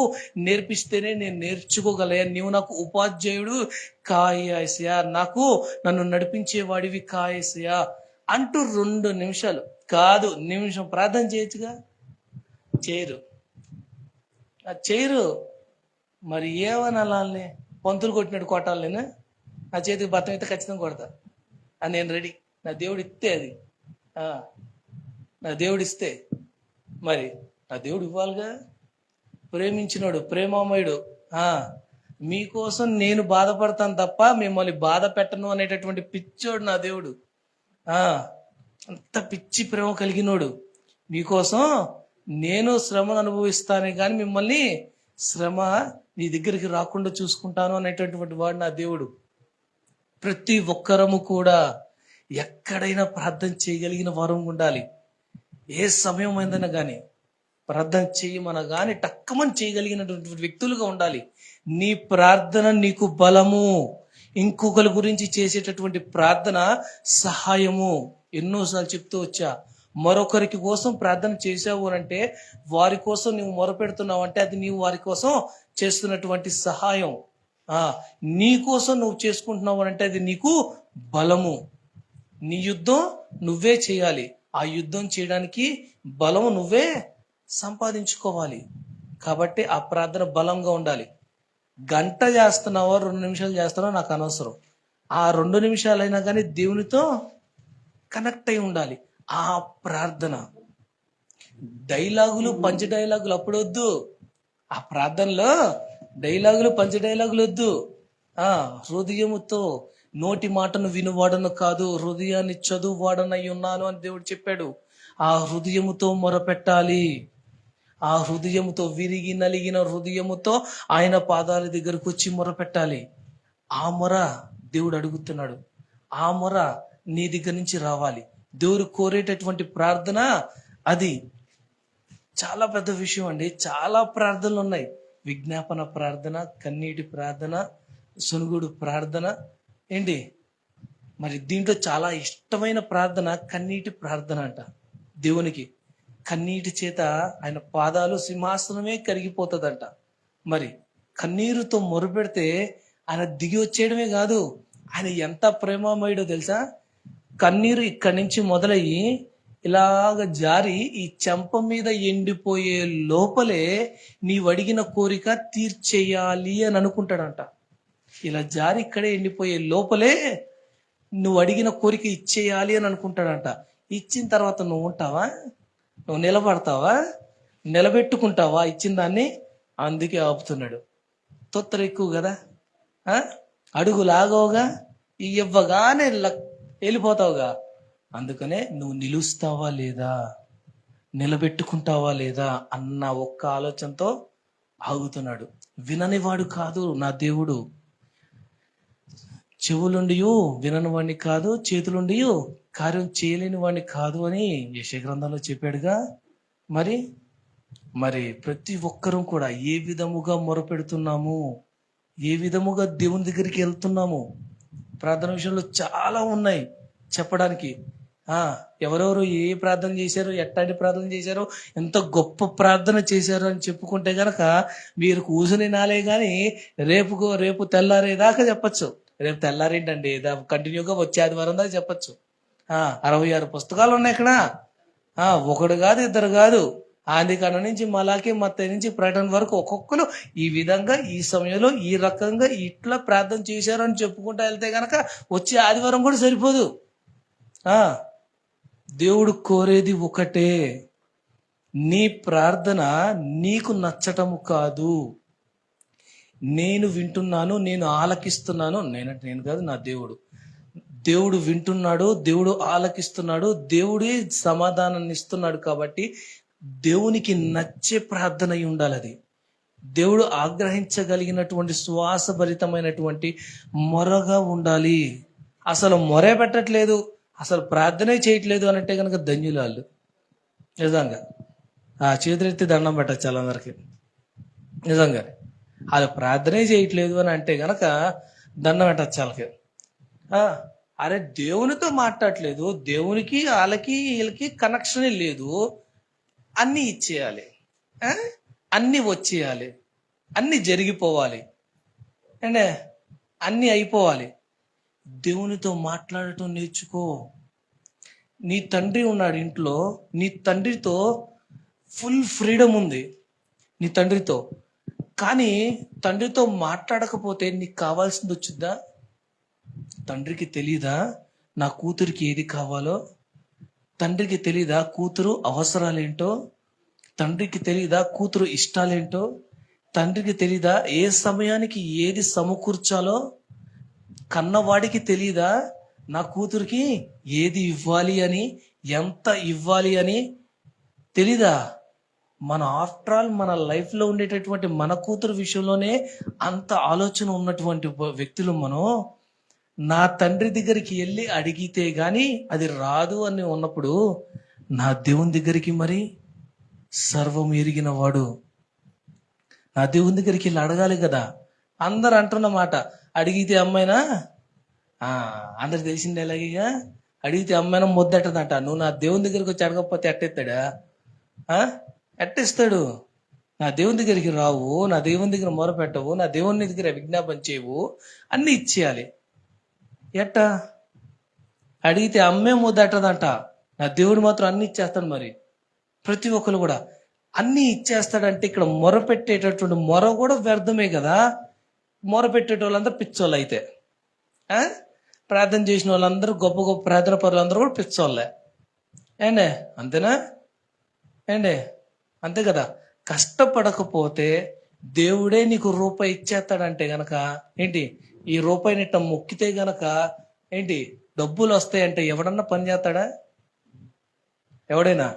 నేర్పిస్తేనే నేను నేర్చుకోగలయా, నీవు నాకు ఉపాధ్యాయుడు కాయేసయా, నాకు నన్ను నడిపించేవాడివి కాయేసయా అంటూ 2 నిమిషాలు కాదు, నిమిషం ప్రార్థన చేయొచ్చుగా. చేయరు, చేయరు. మరి ఏమనాలని? పంతులు కొట్టినట్టు కొట్టాలనేనా? నా చేతికి బతం అయితే ఖచ్చితంగా కొడతా. నేను రెడీ. నా దేవుడు ఇస్తే అది, నా దేవుడు ఇస్తే మరి నా దేవుడు ఇవ్వాలిగా. ప్రేమించినోడు, ప్రేమామయుడు, మీకోసం నేను బాధపడతాను తప్ప మిమ్మల్ని బాధ పెట్టను అనేటటువంటి పిచ్చోడు నా దేవుడు. అంత పిచ్చి ప్రేమ కలిగినోడు. మీకోసం నేను శ్రమను అనుభవిస్తానే కానీ మిమ్మల్ని శ్రమ నీ దగ్గరికి రాకుండా చూసుకుంటాను అనేటటువంటి వాడు నా దేవుడు. ప్రతి ఒక్కరము కూడా ఎక్కడైనా ప్రార్థన చేయగలిగిన వారం ఉండాలి. ఏ సమయం అయిందైనా కానీ ప్రార్థన చేయమన కానీ టక్కమని చేయగలిగినటువంటి వ్యక్తులుగా ఉండాలి. నీ ప్రార్థన నీకు బలము. ఇంకొకరి గురించి చేసేటటువంటి ప్రార్థన సహాయము. ఎన్నోసార్లు చెప్తూ వచ్చా, మరొకరికి కోసం ప్రార్థన చేసావు అంటే, వారి కోసం నువ్వు మొరపెడుతున్నావు అంటే అది నీవు వారి కోసం చేస్తున్నటువంటి సహాయం. నీ కోసం నువ్వు చేసుకుంటున్నావు అంటే అది నీకు బలము. నీ యుద్ధం నువ్వే చేయాలి. ఆ యుద్ధం చేయడానికి బలము నువ్వే సంపాదించుకోవాలి. కాబట్టి ఆ ప్రార్థన బలంగా ఉండాలి. గంట చేస్తున్నావో 2 నిమిషాలు చేస్తున్నావో నాకు అనవసరం. ఆ 2 నిమిషాలైనా కానీ దేవునితో కనెక్ట్ అయి ఉండాలి. ఆ ప్రార్థన డైలాగులు, పంచ డైలాగులు అప్పుడు వద్దు. ఆ ప్రార్థనలో డైలాగులు, పంచ డైలాగులు వద్దు. హృదయముతో, నోటి మాటను వినువాడను కాదు, హృదయాన్ని చదువువాడనై ఉన్నాను అని దేవుడు చెప్పాడు. ఆ హృదయముతో మొరపెట్టాలి. ఆ హృదయముతో, విరిగి నలిగిన హృదయముతో ఆయన పాదాల దగ్గరకు వచ్చి మొరపెట్టాలి. ఆ మొర దేవుడు అడుగుతున్నాడు. ఆ మొర నీ దగ్గర నుంచి రావాలి. దేవుడు కోరేటటువంటి ప్రార్థన అది. చాలా పెద్ద విషయం అండి. చాలా ప్రార్థనలు ఉన్నాయి. విజ్ఞాపన ప్రార్థన, కన్నీటి ప్రార్థన, సునుగుడు ప్రార్థన. ఏంటి మరి దీంట్లో చాలా ఇష్టమైన ప్రార్థన కన్నీటి ప్రార్థన అంట. దేవునికి కన్నీటి చేత ఆయన పాదాలు సింహాసనమే కరిగిపోతుందంట. మరి కన్నీరుతో మొరుపెడితే ఆయన దిగి వచ్చేయడమే కాదు, ఆయన ఎంత ప్రేమమయుడో తెలుసా. కన్నీరు ఇక్కడి నుంచి మొదలయ్యి ఇలాగ జారి ఈ చెంప మీద ఎండిపోయే లోపలే నీవు అడిగిన కోరిక తీర్చేయాలి అని అనుకుంటాడంట. ఇలా జారి ఇక్కడే ఎండిపోయే లోపలే నువ్వు అడిగిన కోరిక ఇచ్చేయాలి అని అనుకుంటాడంట. ఇచ్చిన తర్వాత నువ్వు ఉంటావా? నువ్వు నిలబడతావా? నిలబెట్టుకుంటావా ఇచ్చిన దాన్ని? అందుకే ఆపుతున్నాడు. తొత్తర ఎక్కువ కదా, అడుగు లాగవుగా, ఇవ్వగానే వెళ్ళిపోతావుగా. అందుకనే నువ్వు నిలుస్తావా లేదా, నిలబెట్టుకుంటావా లేదా అన్న ఒక్క ఆలోచనతో ఆగుతున్నాడు. విననివాడు కాదు నా దేవుడు. చెవులుండి వినని వాడిని కాదు, చేతులుండి కార్యం చేయలేని వాడిని కాదు అని యెషయా గ్రంథంలో చెప్పాడుగా. మరి ప్రతి ఒక్కరూ కూడా ఏ విధముగా మొరపెడుతున్నాము, ఏ విధముగా దేవుని దగ్గరికి వెళ్తున్నాము. ప్రార్థన విషయంలో చాలా ఉన్నాయి చెప్పడానికి. ఎవరెవరు ఏ ప్రార్థన చేశారు, ఎట్లాంటి ప్రార్థన చేశారు, ఎంత గొప్ప ప్రార్థన చేశారు అని చెప్పుకుంటే గనక మీరు కూసుని నాలే గాని రేపు తెల్లారేదాకా చెప్పచ్చు. రేపు తెల్లారేంటండి, కంటిన్యూగా వచ్చే ఆదివారం దాకా చెప్పచ్చు. 66 పుస్తకాలు ఉన్నాయి ఇక్కడ. ఒకడు కాదు, ఇద్దరు కాదు. ఆదికాండం నుంచి మలాకి, మత్తయి నుంచి ప్రకటన వరకు ఒక్కొక్కరు ఈ విధంగా ఈ సమయంలో ఈ రకంగా ఇట్లా ప్రార్థన చేశారు అని చెప్పుకుంటూ వెళ్తే గనక వచ్చే ఆదివారం కూడా సరిపోదు. దేవుడు కోరేది ఒకటే, నీ ప్రార్థన నీకు నచ్చటము కాదు. నేను వింటున్నాను, నేను ఆలకిస్తున్నాను. నేను కాదు, నా దేవుడు వింటున్నాడు, దేవుడు ఆలకిస్తున్నాడు, దేవుడే సమాధానాన్ని ఇస్తున్నాడు. కాబట్టి దేవునికి నచ్చే ప్రార్థన అయి ఉండాలి అది. దేవుడు ఆగ్రహించగలిగినటువంటి శ్వాసభరితమైనటువంటి మొరగా ఉండాలి. అసలు మొరే పెట్టట్లేదు, అసలు ప్రార్థనే చేయట్లేదు అని అంటే కనుక ధన్యులాళ్ళు. నిజంగా చేతులెత్తి దండం పెట్టచ్చు వాళ్ళందరికీ. నిజంగా వాళ్ళు ప్రార్థనే చేయట్లేదు అని అంటే గనక దండం పెట్టచ్చు వాళ్ళకి. అరే దేవునితో మాట్లాడట్లేదు, దేవునికి వాళ్ళకి వీళ్ళకి కనెక్షనే లేదు, అన్నీ ఇచ్చేయాలి, అన్నీ వచ్చేయాలి, అన్నీ జరిగిపోవాలి అంటే అన్నీ అయిపోవాలి. దేవునితో మాట్లాడటం నేర్చుకో. నీ తండ్రి ఉన్నాడు ఇంట్లో, నీ తండ్రితో ఫుల్ ఫ్రీడమ్ ఉంది నీ తండ్రితో. కానీ తండ్రితో మాట్లాడకపోతే నీకు కావాల్సింది వచ్చిద్దా? తండ్రికి తెలీదా నా కూతురికి ఏది కావాలో? తండ్రికి తెలీదా కూతురు అవసరాలేంటో? తండ్రికి తెలీదా కూతురు ఇష్టాలేంటో? తండ్రికి తెలీదా ఏ సమయానికి ఏది సమకూర్చాలో? కన్నవాడికి తెలీదా నా కూతురికి ఏది ఇవ్వాలి అని, ఎంత ఇవ్వాలి అని తెలీదా? మన ఆఫ్టర్ ఆల్ మన లైఫ్లో ఉండేటటువంటి మన కూతురు విషయంలోనే అంత ఆలోచన ఉన్నటువంటి వ్యక్తులు మనం. నా తండ్రి దగ్గరికి వెళ్ళి అడిగితే గాని అది రాదు అని ఉన్నప్పుడు నా దేవుని దగ్గరికి మరి సర్వం ఎరిగిన వాడు నా దేవుని దగ్గరికి వెళ్ళి అడగాలి కదా. అందరు అంటున్న మాట, అడిగితే అమ్మాయినా అందరు తెలిసిందే ఎలాగేగా, అడిగితే అమ్మాయినా ముద్దెట్టదంట. నువ్వు నా దేవుని దగ్గరికి వచ్చి అడగకపోతే ఎట్టెత్తాడా? ఎట్టిస్తాడు? నా దేవుని దగ్గరికి రావు, నా దేవుని దగ్గర మొరపెట్టవు, నా దేవుని దగ్గర విజ్ఞాపన చేయవు, అన్ని ఇచ్చేయాలి. ఎట్టా? అడిగితే అమ్మే ముద్దెట్టదంట, నా దేవుడు మాత్రం అన్ని ఇచ్చేస్తాడు. మరి ప్రతి ఒక్కరు కూడా అన్ని ఇచ్చేస్తాడంటే ఇక్కడ మొరపెట్టేటటువంటి మొర కూడా వ్యర్థమే కదా. మొరపెట్టేట వాళ్ళందరూ పిచ్చోళ్ళు అయితే, ప్రార్థన చేసిన వాళ్ళందరూ గొప్ప గొప్ప ప్రార్థన పరులందరూ కూడా పిచ్చోళ్ళే. ఏండే అంతేనా? ఏండే అంతే కదా. కష్టపడకపోతే దేవుడే నీకు రూపాయి ఇచ్చేస్తాడంటే గనక ఏంటి, ఈ రూపాయిని ఇట్ట మొక్కితే గనక ఏంటి డబ్బులు వస్తాయంటే ఎవడన్నా పని చేస్తాడా? ఎవడైనా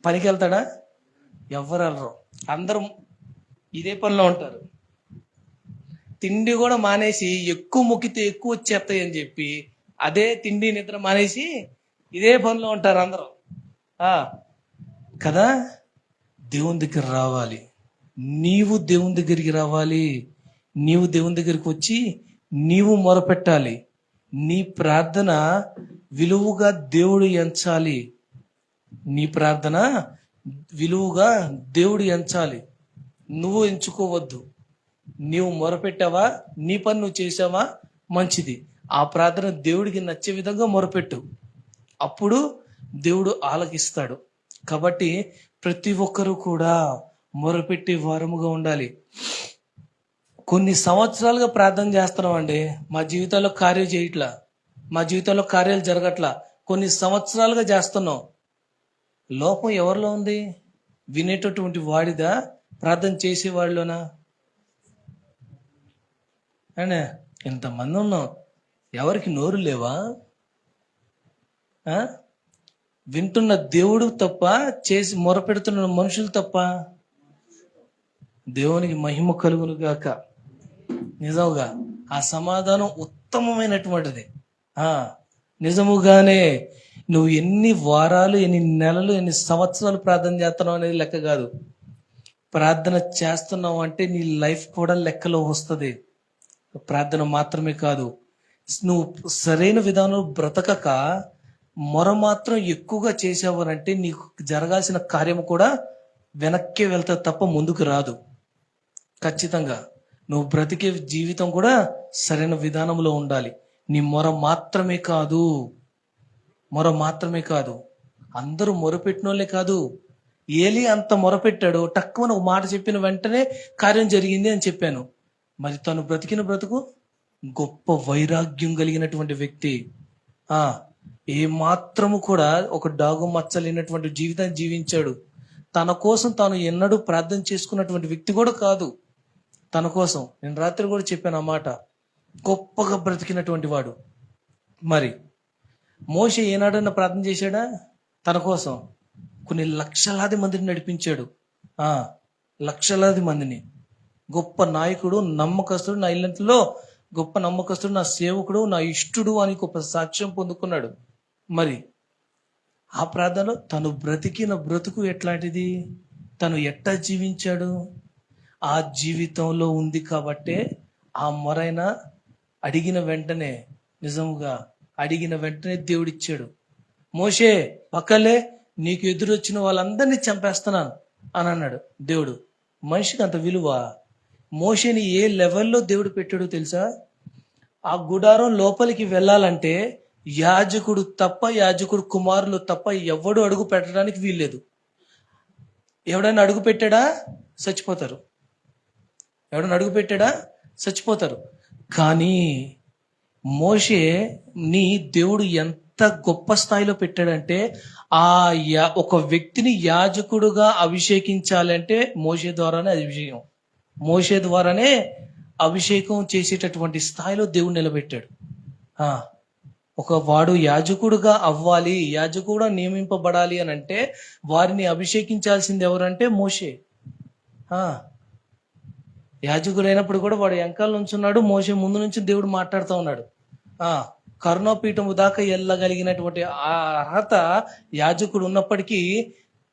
పనికి వెళ్తాడా? ఎవరు వెళ్ళరు. అందరూ ఇదే పనిలో ఉంటారు. తిండి కూడా మానేసి ఎక్కువ మొక్కితే ఎక్కువ వచ్చేస్తాయి అని చెప్పి అదే తిండి నిద్ర మానేసి ఇదే పనిలో ఉంటారు అందరూ కదా. దేవుని దగ్గర రావాలి, నీవు దేవుని దగ్గరికి రావాలి, నీవు దేవుని దగ్గరికి వచ్చి నీవు మొరపెట్టాలి. నీ ప్రార్థన విలువగా దేవుడు ఎంచాలి. నీ ప్రార్థన విలువగా దేవుడు ఎంచాలి. నువ్వు ఎంచుకోవద్దు. నీవు మొరపెట్టావా, నీ పని నువ్వు చేసావా, మంచిది. ఆ ప్రార్థన దేవుడికి నచ్చే విధంగా మొరపెట్టు, అప్పుడు దేవుడు ఆలకిస్తాడు. కాబట్టి ప్రతి ఒక్కరూ కూడా మొరపెట్టే వారముగా ఉండాలి. కొన్ని సంవత్సరాలుగా ప్రార్థన చేస్తున్నామండి, మా జీవితాల్లో కార్యం చేయట్లా, మా జీవితంలో కార్యాలు జరగట్లా. కొన్ని సంవత్సరాలుగా చేస్తున్నాం. లోపం ఎవరిలో ఉంది? వినేటటువంటి వాడిదా, ప్రార్థన చేసేవాళ్ళలోనా? అంటే ఇంతమంది ఉన్నాం, ఎవరికి నోరు లేవా? వింటున్న దేవుడు తప్ప, చేసి మొరపెడుతున్న మనుషులు తప్ప. దేవునికి మహిమ కలుగును గాక. నిజముగా ఆ సమాధానం ఉత్తమమైనటువంటిది. నిజముగానే నువ్వు ఎన్ని వారాలు, ఎన్ని నెలలు, ఎన్ని సంవత్సరాలు ప్రార్థన చేస్తున్నావు అనేది లెక్క కాదు. ప్రార్థన చేస్తున్నావు అంటే నీ లైఫ్ కూడా లెక్కలో వస్తుంది. ప్రార్థన మాత్రమే కాదు, నువ్వు సరైన విధానంలో బ్రతకక మొర మాత్రం ఎక్కువగా చేసావనంటే నీకు జరగాల్సిన కార్యం కూడా వెనక్కి వెళ్తా తప్ప ముందుకు రాదు. ఖచ్చితంగా నువ్వు బ్రతికే జీవితం కూడా సరైన విధానంలో ఉండాలి. నీ మొర మాత్రమే కాదు, మొర మాత్రమే కాదు, అందరూ మొరపెట్టినోళ్ళే కాదు. ఏలి అంత మొరపెట్టాడు, టక్కున ఒక మాట చెప్పిన వెంటనే కార్యం జరిగింది అని చెప్పాను. మరి తను బ్రతికిన బ్రతుకు గొప్ప వైరాగ్యం కలిగినటువంటి వ్యక్తి. ఏ మాత్రము కూడా ఒక డాగు మచ్చలేనటువంటి జీవితాన్ని జీవించాడు. తన కోసం తాను ఎన్నడూ ప్రార్థన చేసుకున్నటువంటి వ్యక్తి కూడా కాదు. తన కోసం నేను రాత్రి కూడా చెప్పాను అన్నమాట. గొప్పగా బ్రతికినటువంటి వాడు. మరి మోషే ఏనాడన్నా ప్రార్థన చేశాడా? తన కోసం కొన్ని లక్షలాది మందిని నడిపించాడు. ఆ లక్షలాది మందిని. గొప్ప నాయకుడు, నమ్మకస్తుడు, నా ఇల్లంతలో గొప్ప నమ్మకస్తుడు, నా సేవకుడు, నా ఇష్టుడు అని గొప్ప సాక్ష్యం పొందుకున్నాడు. మరి ఆ ప్రార్థనలో తను బ్రతికిన బ్రతుకు ఎట్లాంటిది, తను ఎట్టా జీవించాడు, ఆ జీవితంలో ఉంది కాబట్టే ఆ మొరైన అడిగిన వెంటనే, నిజంగా అడిగిన వెంటనే దేవుడిచ్చాడు. మోషే పక్కలే, నీకు ఎదురొచ్చిన వాళ్ళందరినీ చంపేస్తున్నాను అని అన్నాడు దేవుడు. మనిషికి అంత విలువ. మోషేని ఏ లెవెల్లో దేవుడు పెట్టాడో తెలుసా? ఆ గుడారం లోపలికి వెళ్ళాలంటే యాజకుడు తప్ప, యాజకుడు కుమారులు తప్ప ఎవడు అడుగు పెట్టడానికి వీల్లేదు. ఎవడైనా అడుగు పెట్టాడా చచ్చిపోతారు. ఎవడైనా అడుగు పెట్టాడా చచ్చిపోతారు. కానీ మోషే నీ దేవుడు ఎంత గొప్ప స్థాయిలో పెట్టాడంటే, ఒక వ్యక్తిని యాజకుడుగా అభిషేకించాలంటే మోషే ద్వారానే అభిషేకం. మోషే ద్వారానే అభిషేకం చేసేటటువంటి స్థాయిలో దేవుడు నిలబెట్టాడు. ఒక వాడు యాజకుడుగా అవ్వాలి, యాజకుడుగా నియమింపబడాలి అని అంటే వారిని అభిషేకించాల్సింది ఎవరంటే మోషే. యాజకుడైనప్పుడు కూడా వాడు వెనకాల నుంచున్నాడు, మోషే ముందు నుంచి దేవుడు మాట్లాడుతూ ఉన్నాడు. కరుణాపీఠము దాకా వెళ్ళగలిగినటువంటి ఆ అర్హత యాజకుడు ఉన్నప్పటికీ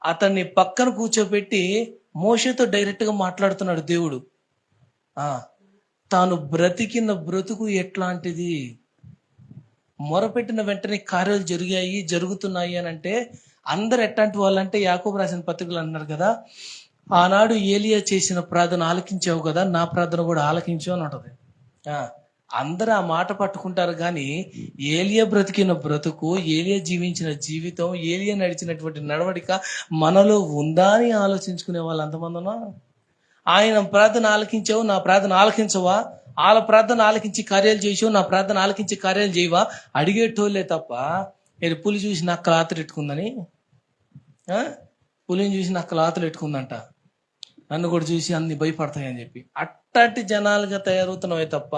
అతన్ని పక్కన కూర్చోబెట్టి మోషేతో డైరెక్ట్ గా మాట్లాడుతున్నాడు దేవుడు. తాను బ్రతికిన బ్రతుకు ఎట్లాంటిది, మొరపెట్టిన వెంటనే కార్యాలు జరుగుతున్నాయి అని అంటే అందరు ఎట్లాంటి వాళ్ళంటే, యాకోబు రాసిన పత్రికలు అన్నారు కదా, ఆనాడు ఏలియా చేసిన ప్రార్థన ఆలకించావు కదా, నా ప్రార్థన కూడా ఆలకించు అని ఉంటది. అందరూ ఆ మాట పట్టుకుంటారు, కానీ ఏలియా బ్రతికిన బ్రతుకు, ఏలియా జీవించిన జీవితం, ఏలియా నడిచినటువంటి నడవడిక మనలో ఉందా అని ఆలోచించుకునే వాళ్ళు ఎంతమంది ఉన్నా? ఆయన ప్రార్థన ఆలకించావు, నా ప్రార్థన ఆలకించవా? వాళ్ళ ప్రార్థన ఆలకించి కార్యాలు చేసావు, నా ప్రార్థన ఆలకించి కార్యాలు చేయవా అడిగేటోళ్ళే తప్ప, పులి చూసి నాకు క్లాతులు ఎట్టుకుందని, పులిని చూసి నాకు క్లాతులు ఎట్టుకుందంట, నన్ను కూడా చూసి అన్ని భయపడతాయని చెప్పి అట్టటి జనాలుగా తయారవుతున్నావే తప్ప,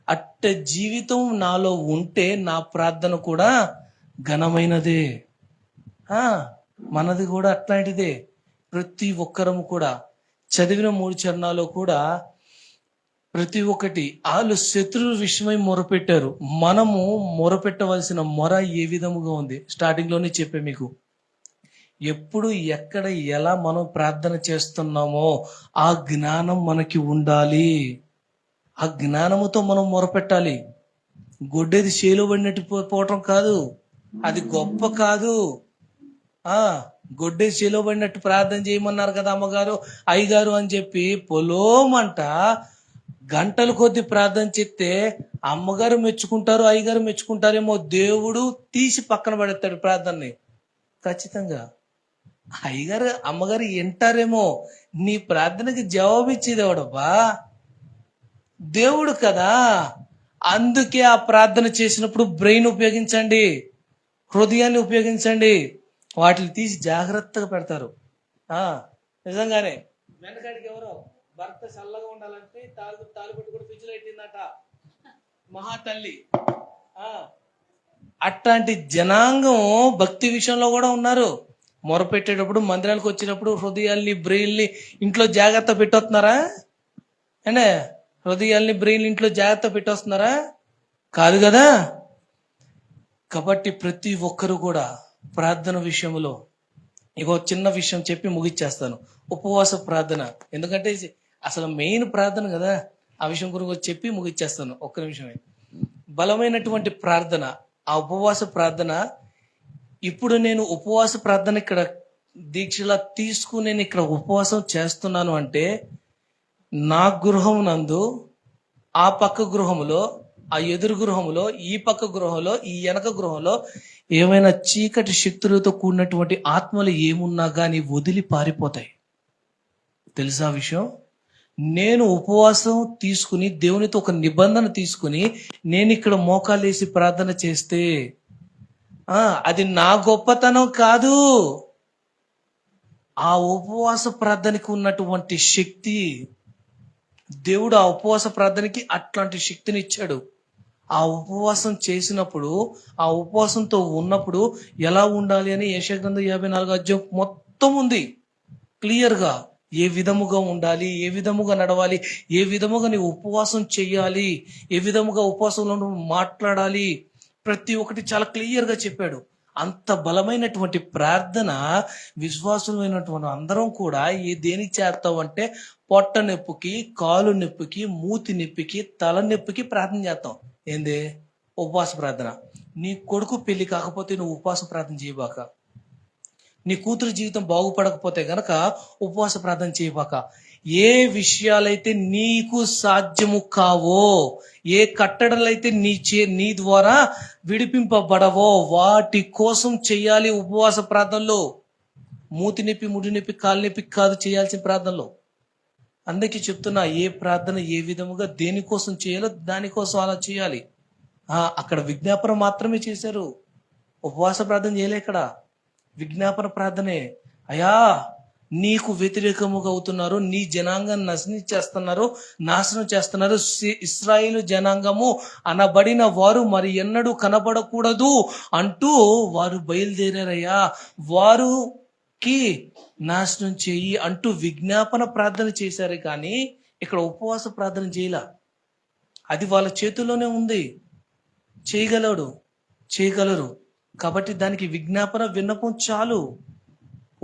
అట్ట జీవితం నాలో ఉంటే నా ప్రార్థన కూడా ఘనమైనదే. మనది కూడా అట్లాంటిదే. ప్రతి ఒక్కరము కూడా చదివిన 3 చరణాల్లో కూడా ప్రతి ఒక్కటి వాళ్ళు శత్రువుల విషయమై మొరపెట్టారు. మనము మొరపెట్టవలసిన మొర ఏ విధముగా ఉంది స్టార్టింగ్ లోనే చెప్పే మీకు. ఎప్పుడు ఎక్కడ ఎలా మనం ప్రార్థన చేస్తున్నామో ఆ జ్ఞానం మనకి ఉండాలి. ఆ జ్ఞానముతో మనం మొరపెట్టాలి. గొడ్డేది చేలో పడినట్టు పోవటం కాదు, అది గొప్ప కాదు. గొడ్డేది చేలో పడినట్టు ప్రార్థన చేయమన్నారు కదా అమ్మగారు అయ్యగారు అని చెప్పి పొలోమంట గంటల కొద్ది ప్రార్థన చేస్తే అమ్మగారు మెచ్చుకుంటారు, అయ్యగారు మెచ్చుకుంటారేమో, దేవుడు తీసి పక్కన పడేస్తాడు ప్రార్థనని. ఖచ్చితంగా అయ్యగారు అమ్మగారు వింటారేమో, నీ ప్రార్థనకి జవాబిచ్చేది ఎవడబ్బా? దేవుడు కదా. అందుకే ఆ ప్రార్థన చేసినప్పుడు బ్రెయిన్ ఉపయోగించండి, హృదయాన్ని ఉపయోగించండి. వాటిని తీసి జాగ్రత్తగా పెడతారు. నిజంగానే వెనకాడికి ఎవరో భర్త చల్లగా ఉండాలంటే తాలిపట్టు కూడా ఫ్రిడ్జ్ లో పెట్టిందట మహాతల్లి. అట్లాంటి జనాంగం భక్తి విషయంలో కూడా ఉన్నారు. మొరపెట్టేటప్పుడు మందిరాలకు వచ్చినప్పుడు హృదయాల్ని బ్రెయిన్ని ఇంట్లో జాగ్రత్త పెట్టొస్తున్నారా? అంటే హృదయాల్ని బ్రెయిన్ ఇంట్లో జాగ్రత్త పెట్టొస్తున్నారా? కాదు కదా. కాబట్టి ప్రతి ఒక్కరు కూడా ప్రార్థన విషయంలో ఇగో చిన్న విషయం చెప్పి ముగిచ్చేస్తాను. ఉపవాస ప్రార్థన, ఎందుకంటే అసలు మెయిన్ ప్రార్థన కదా, ఆ విషయం గురించి చెప్పి ముగిచ్చేస్తాను. ఒక్క నిమిషమే. బలమైనటువంటి ప్రార్థన, ఆ ఉపవాస ప్రార్థన. ఇప్పుడు నేను ఉపవాస ప్రార్థన ఇక్కడ దీక్షలా తీసుకుని నేను ఇక్కడ ఉపవాసం చేస్తున్నాను అంటే, నా గృహం నందు ఆ పక్క గృహములో, ఆ ఎదురు గృహములో, ఈ పక్క గృహంలో, ఈ వెనక గృహంలో ఏమైనా చీకటి శక్తులతో కూడినటువంటి ఆత్మలు ఏమున్నా గానీ వదిలి పారిపోతాయి. తెలుసా విషయం? నేను ఉపవాసం తీసుకుని దేవునితో ఒక నిబంధన తీసుకుని నేను ఇక్కడ మోకాలేసి ప్రార్థన చేస్తే అది నా గొప్పతనం కాదు. ఆ ఉపవాస ప్రార్థనకి ఉన్నటువంటి శక్తి, దేవుడు ఆ ఉపవాస ప్రార్థనకి అట్లాంటి శక్తిని ఇచ్చాడు. ఆ ఉపవాసం చేసినప్పుడు, ఆ ఉపవాసంతో ఉన్నప్పుడు ఎలా ఉండాలి అని యెషయా గ్రంథం 54 అధ్యాయం మొత్తం ఉంది క్లియర్గా. ఏ విధముగా ఉండాలి, ఏ విధముగా నడవాలి, ఏ విధముగా నీ ఉపవాసం చెయ్యాలి, ఏ విధముగా ఉపవాసంలో నువ్వు మాట్లాడాలి, ప్రతి ఒక్కటి చాలా క్లియర్గా చెప్పాడు. అంత బలమైనటువంటి ప్రార్థన విశ్వాసమైనటువంటి అందరం కూడా దేనికి చేస్తామంటే పొట్ట నొప్పికి, కాలు నొప్పికి, మూతి నొప్పికి, తల నొప్పికి ప్రార్థన చేస్తాం. ఏంది? ఉపవాస ప్రార్థన. నీ కొడుకు పెళ్లి కాకపోతే నువ్వు ఉపవాస ప్రార్థన చేయబాక. నీ కూతురు జీవితం బాగుపడకపోతే గనక ఉపవాస ప్రార్థన చేయబాక. ఏ విషయాలైతే నీకు సాధ్యము కావో, ఏ కట్టడలైతే నీ ద్వారా విడిపింపబడవో వాటి కోసం చేయాలి ఉపవాస ప్రార్థనలో. మూతి నొప్పి, ముడి నొప్పి, కాలు నొప్పి కాదు చేయాల్సిన ప్రార్థనలో. అందుకే చెప్తున్నా, ఏ ప్రార్థన ఏ విధముగా దేనికోసం చేయాలో దానికోసం అలా చేయాలి. అక్కడ విజ్ఞాపన మాత్రమే చేశారు, ఉపవాస ప్రార్థన చేయలే. ఇక్కడ విజ్ఞాపన ప్రార్థనే. అయ్యా, నీకు వ్యతిరేకముగా అవుతున్నారు, నీ జనాంగాన్ని నాశనం చేస్తున్నారు. ఇశ్రాయేలు జనాంగము అనబడిన వారు మరి ఎన్నడూ కనబడకూడదు అంటూ వారు బయలుదేరారయ్యా, వారుకి నాశనం చేయి అంటూ విజ్ఞాపన ప్రార్థన చేశారు. కానీ ఇక్కడ ఉపవాస ప్రార్థన చేయలా. అది వాళ్ళ చేతుల్లోనే ఉంది, చేయగలరు. కాబట్టి దానికి విజ్ఞాపన విన్నపం చాలు,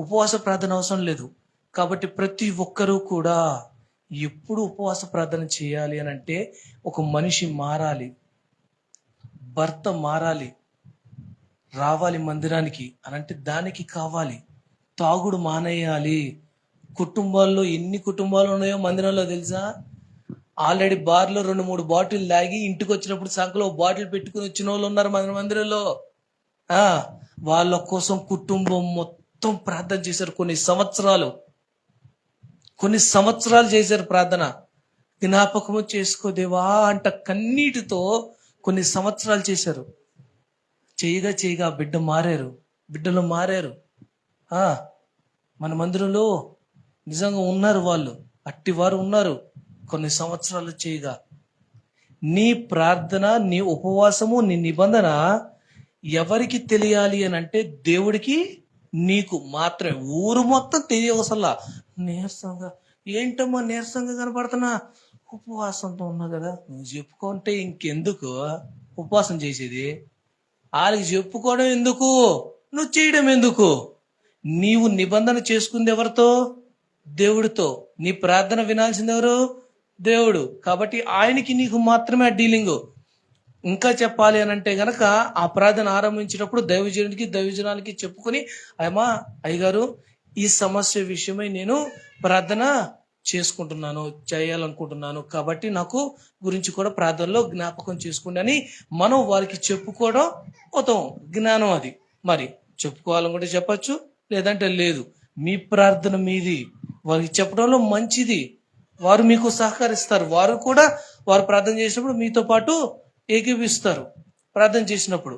ఉపవాస ప్రార్థన అవసరం లేదు. కాబట్టి ప్రతి ఒక్కరూ కూడా ఎప్పుడు ఉపవాస ప్రార్థన చేయాలి అని అంటే, ఒక మనిషి మారాలి, భర్త మారాలి, రావాలి మందిరానికి అని అంటే దానికి కావాలి. తాగుడు మానేయాలి. కుటుంబాల్లో ఎన్ని కుటుంబాలు ఉన్నాయో మందిరంలో తెలుసా? ఆల్రెడీ బార్లో 2-3 బాటిల్ తాగి ఇంటికి వచ్చినప్పుడు సంకలో బాటిల్ పెట్టుకుని వచ్చిన వాళ్ళు ఉన్నారు మన మందిరంలో. వాళ్ళ కోసం కుటుంబం మొత్తం ప్రార్థన చేశారు. కొన్ని సంవత్సరాలు చేశారు ప్రార్థన. జ్ఞాపకము చేసుకోదేవా అంట కన్నీటితో కొన్ని సంవత్సరాలు చేశారు. చేయగా బిడ్డలు మారారు. మన మందిరంలో నిజంగా ఉన్నారు వాళ్ళు, అట్టివారు ఉన్నారు. కొన్ని సంవత్సరాలు చేయగా నీ ప్రార్థన, నీ ఉపవాసము, నీ నిబంధన ఎవరికి తెలియాలి అని అంటే దేవుడికి, నీకు మాత్రమే. ఊరు మొత్తం తెలియవసల్లా. నీరసంగా ఏంటమ్మా నీరసంగా కనపడుతున్నా? ఉపవాసంతో ఉన్నా కదా. నువ్వు చెప్పుకుంటే ఇంకెందుకు ఉపవాసం చేసేది? వాళ్ళకి చెప్పుకోవడం ఎందుకు, నువ్వు చేయడం ఎందుకు? నీవు నిబంధన చేసుకుంది ఎవరితో? దేవుడితో. నీ ప్రార్థన వినాల్సింది ఎవరు? దేవుడు. కాబట్టి ఆయనకి నీకు మాత్రమే ఆ డీలింగ్. ఇంకా చెప్పాలి అని అంటే గనక ఆ ప్రార్థన ఆరంభించినప్పుడు దైవజనానికి చెప్పుకొని, అయ్యగారు ఈ సమస్య విషయమై నేను ప్రార్థన చేయాలనుకుంటున్నాను, కాబట్టి నాకు గురించి కూడా ప్రార్థనలో జ్ఞాపకం చేసుకోండి అని మనం వారికి చెప్పుకోవడం మొత్తం జ్ఞానం. అది మరి చెప్పుకోవాలనుకుంటే చెప్పచ్చు, లేదంటే లేదు. మీ ప్రార్థన మీది. వారికి చెప్పడంలో మంచిది. వారు మీకు సహకరిస్తారు. వారు కూడా వారు ప్రార్థన చేసినప్పుడు మీతో పాటు ఏకీపిస్తారు ప్రార్థన చేసినప్పుడు,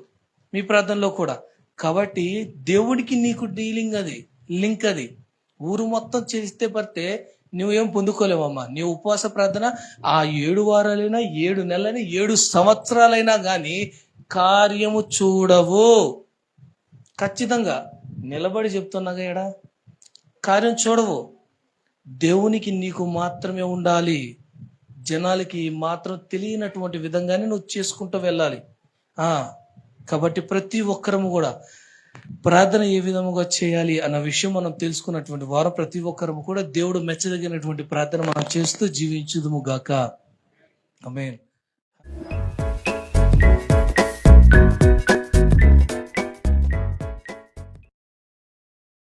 మీ ప్రార్థనలో కూడా. కాబట్టి దేవుడికి నీకు డీలింగ్, అది లింక్. అది ఊరు మొత్తం చేస్తే పడితే నువ్వేం పొందుకోలేవమ్మా. నీ ఉపవాస ప్రార్థన ఆ 7 వారాలైనా, 7 నెలలైనా, 7 సంవత్సరాలైనా కానీ కార్యము చూడవు. ఖచ్చితంగా నిలబడి చెప్తున్నాగా, ఎడా కార్యం చూడవు. దేవునికి నీకు మాత్రమే ఉండాలి. జనాలకి మాత్రం తెలియనటువంటి విధంగానే నువ్వు చేసుకుంటూ వెళ్ళాలి. కాబట్టి ప్రతి ఒక్కరము కూడా ప్రార్థన ఏ విధముగా చేయాలి అన్న విషయం మనం తెలుసుకున్నటువంటి వారు ప్రతి ఒక్కరము కూడా దేవుడు మెచ్చదగినటువంటి ప్రార్థన మనం చేస్తూ జీవించుదుము గాక. ఆమేన్.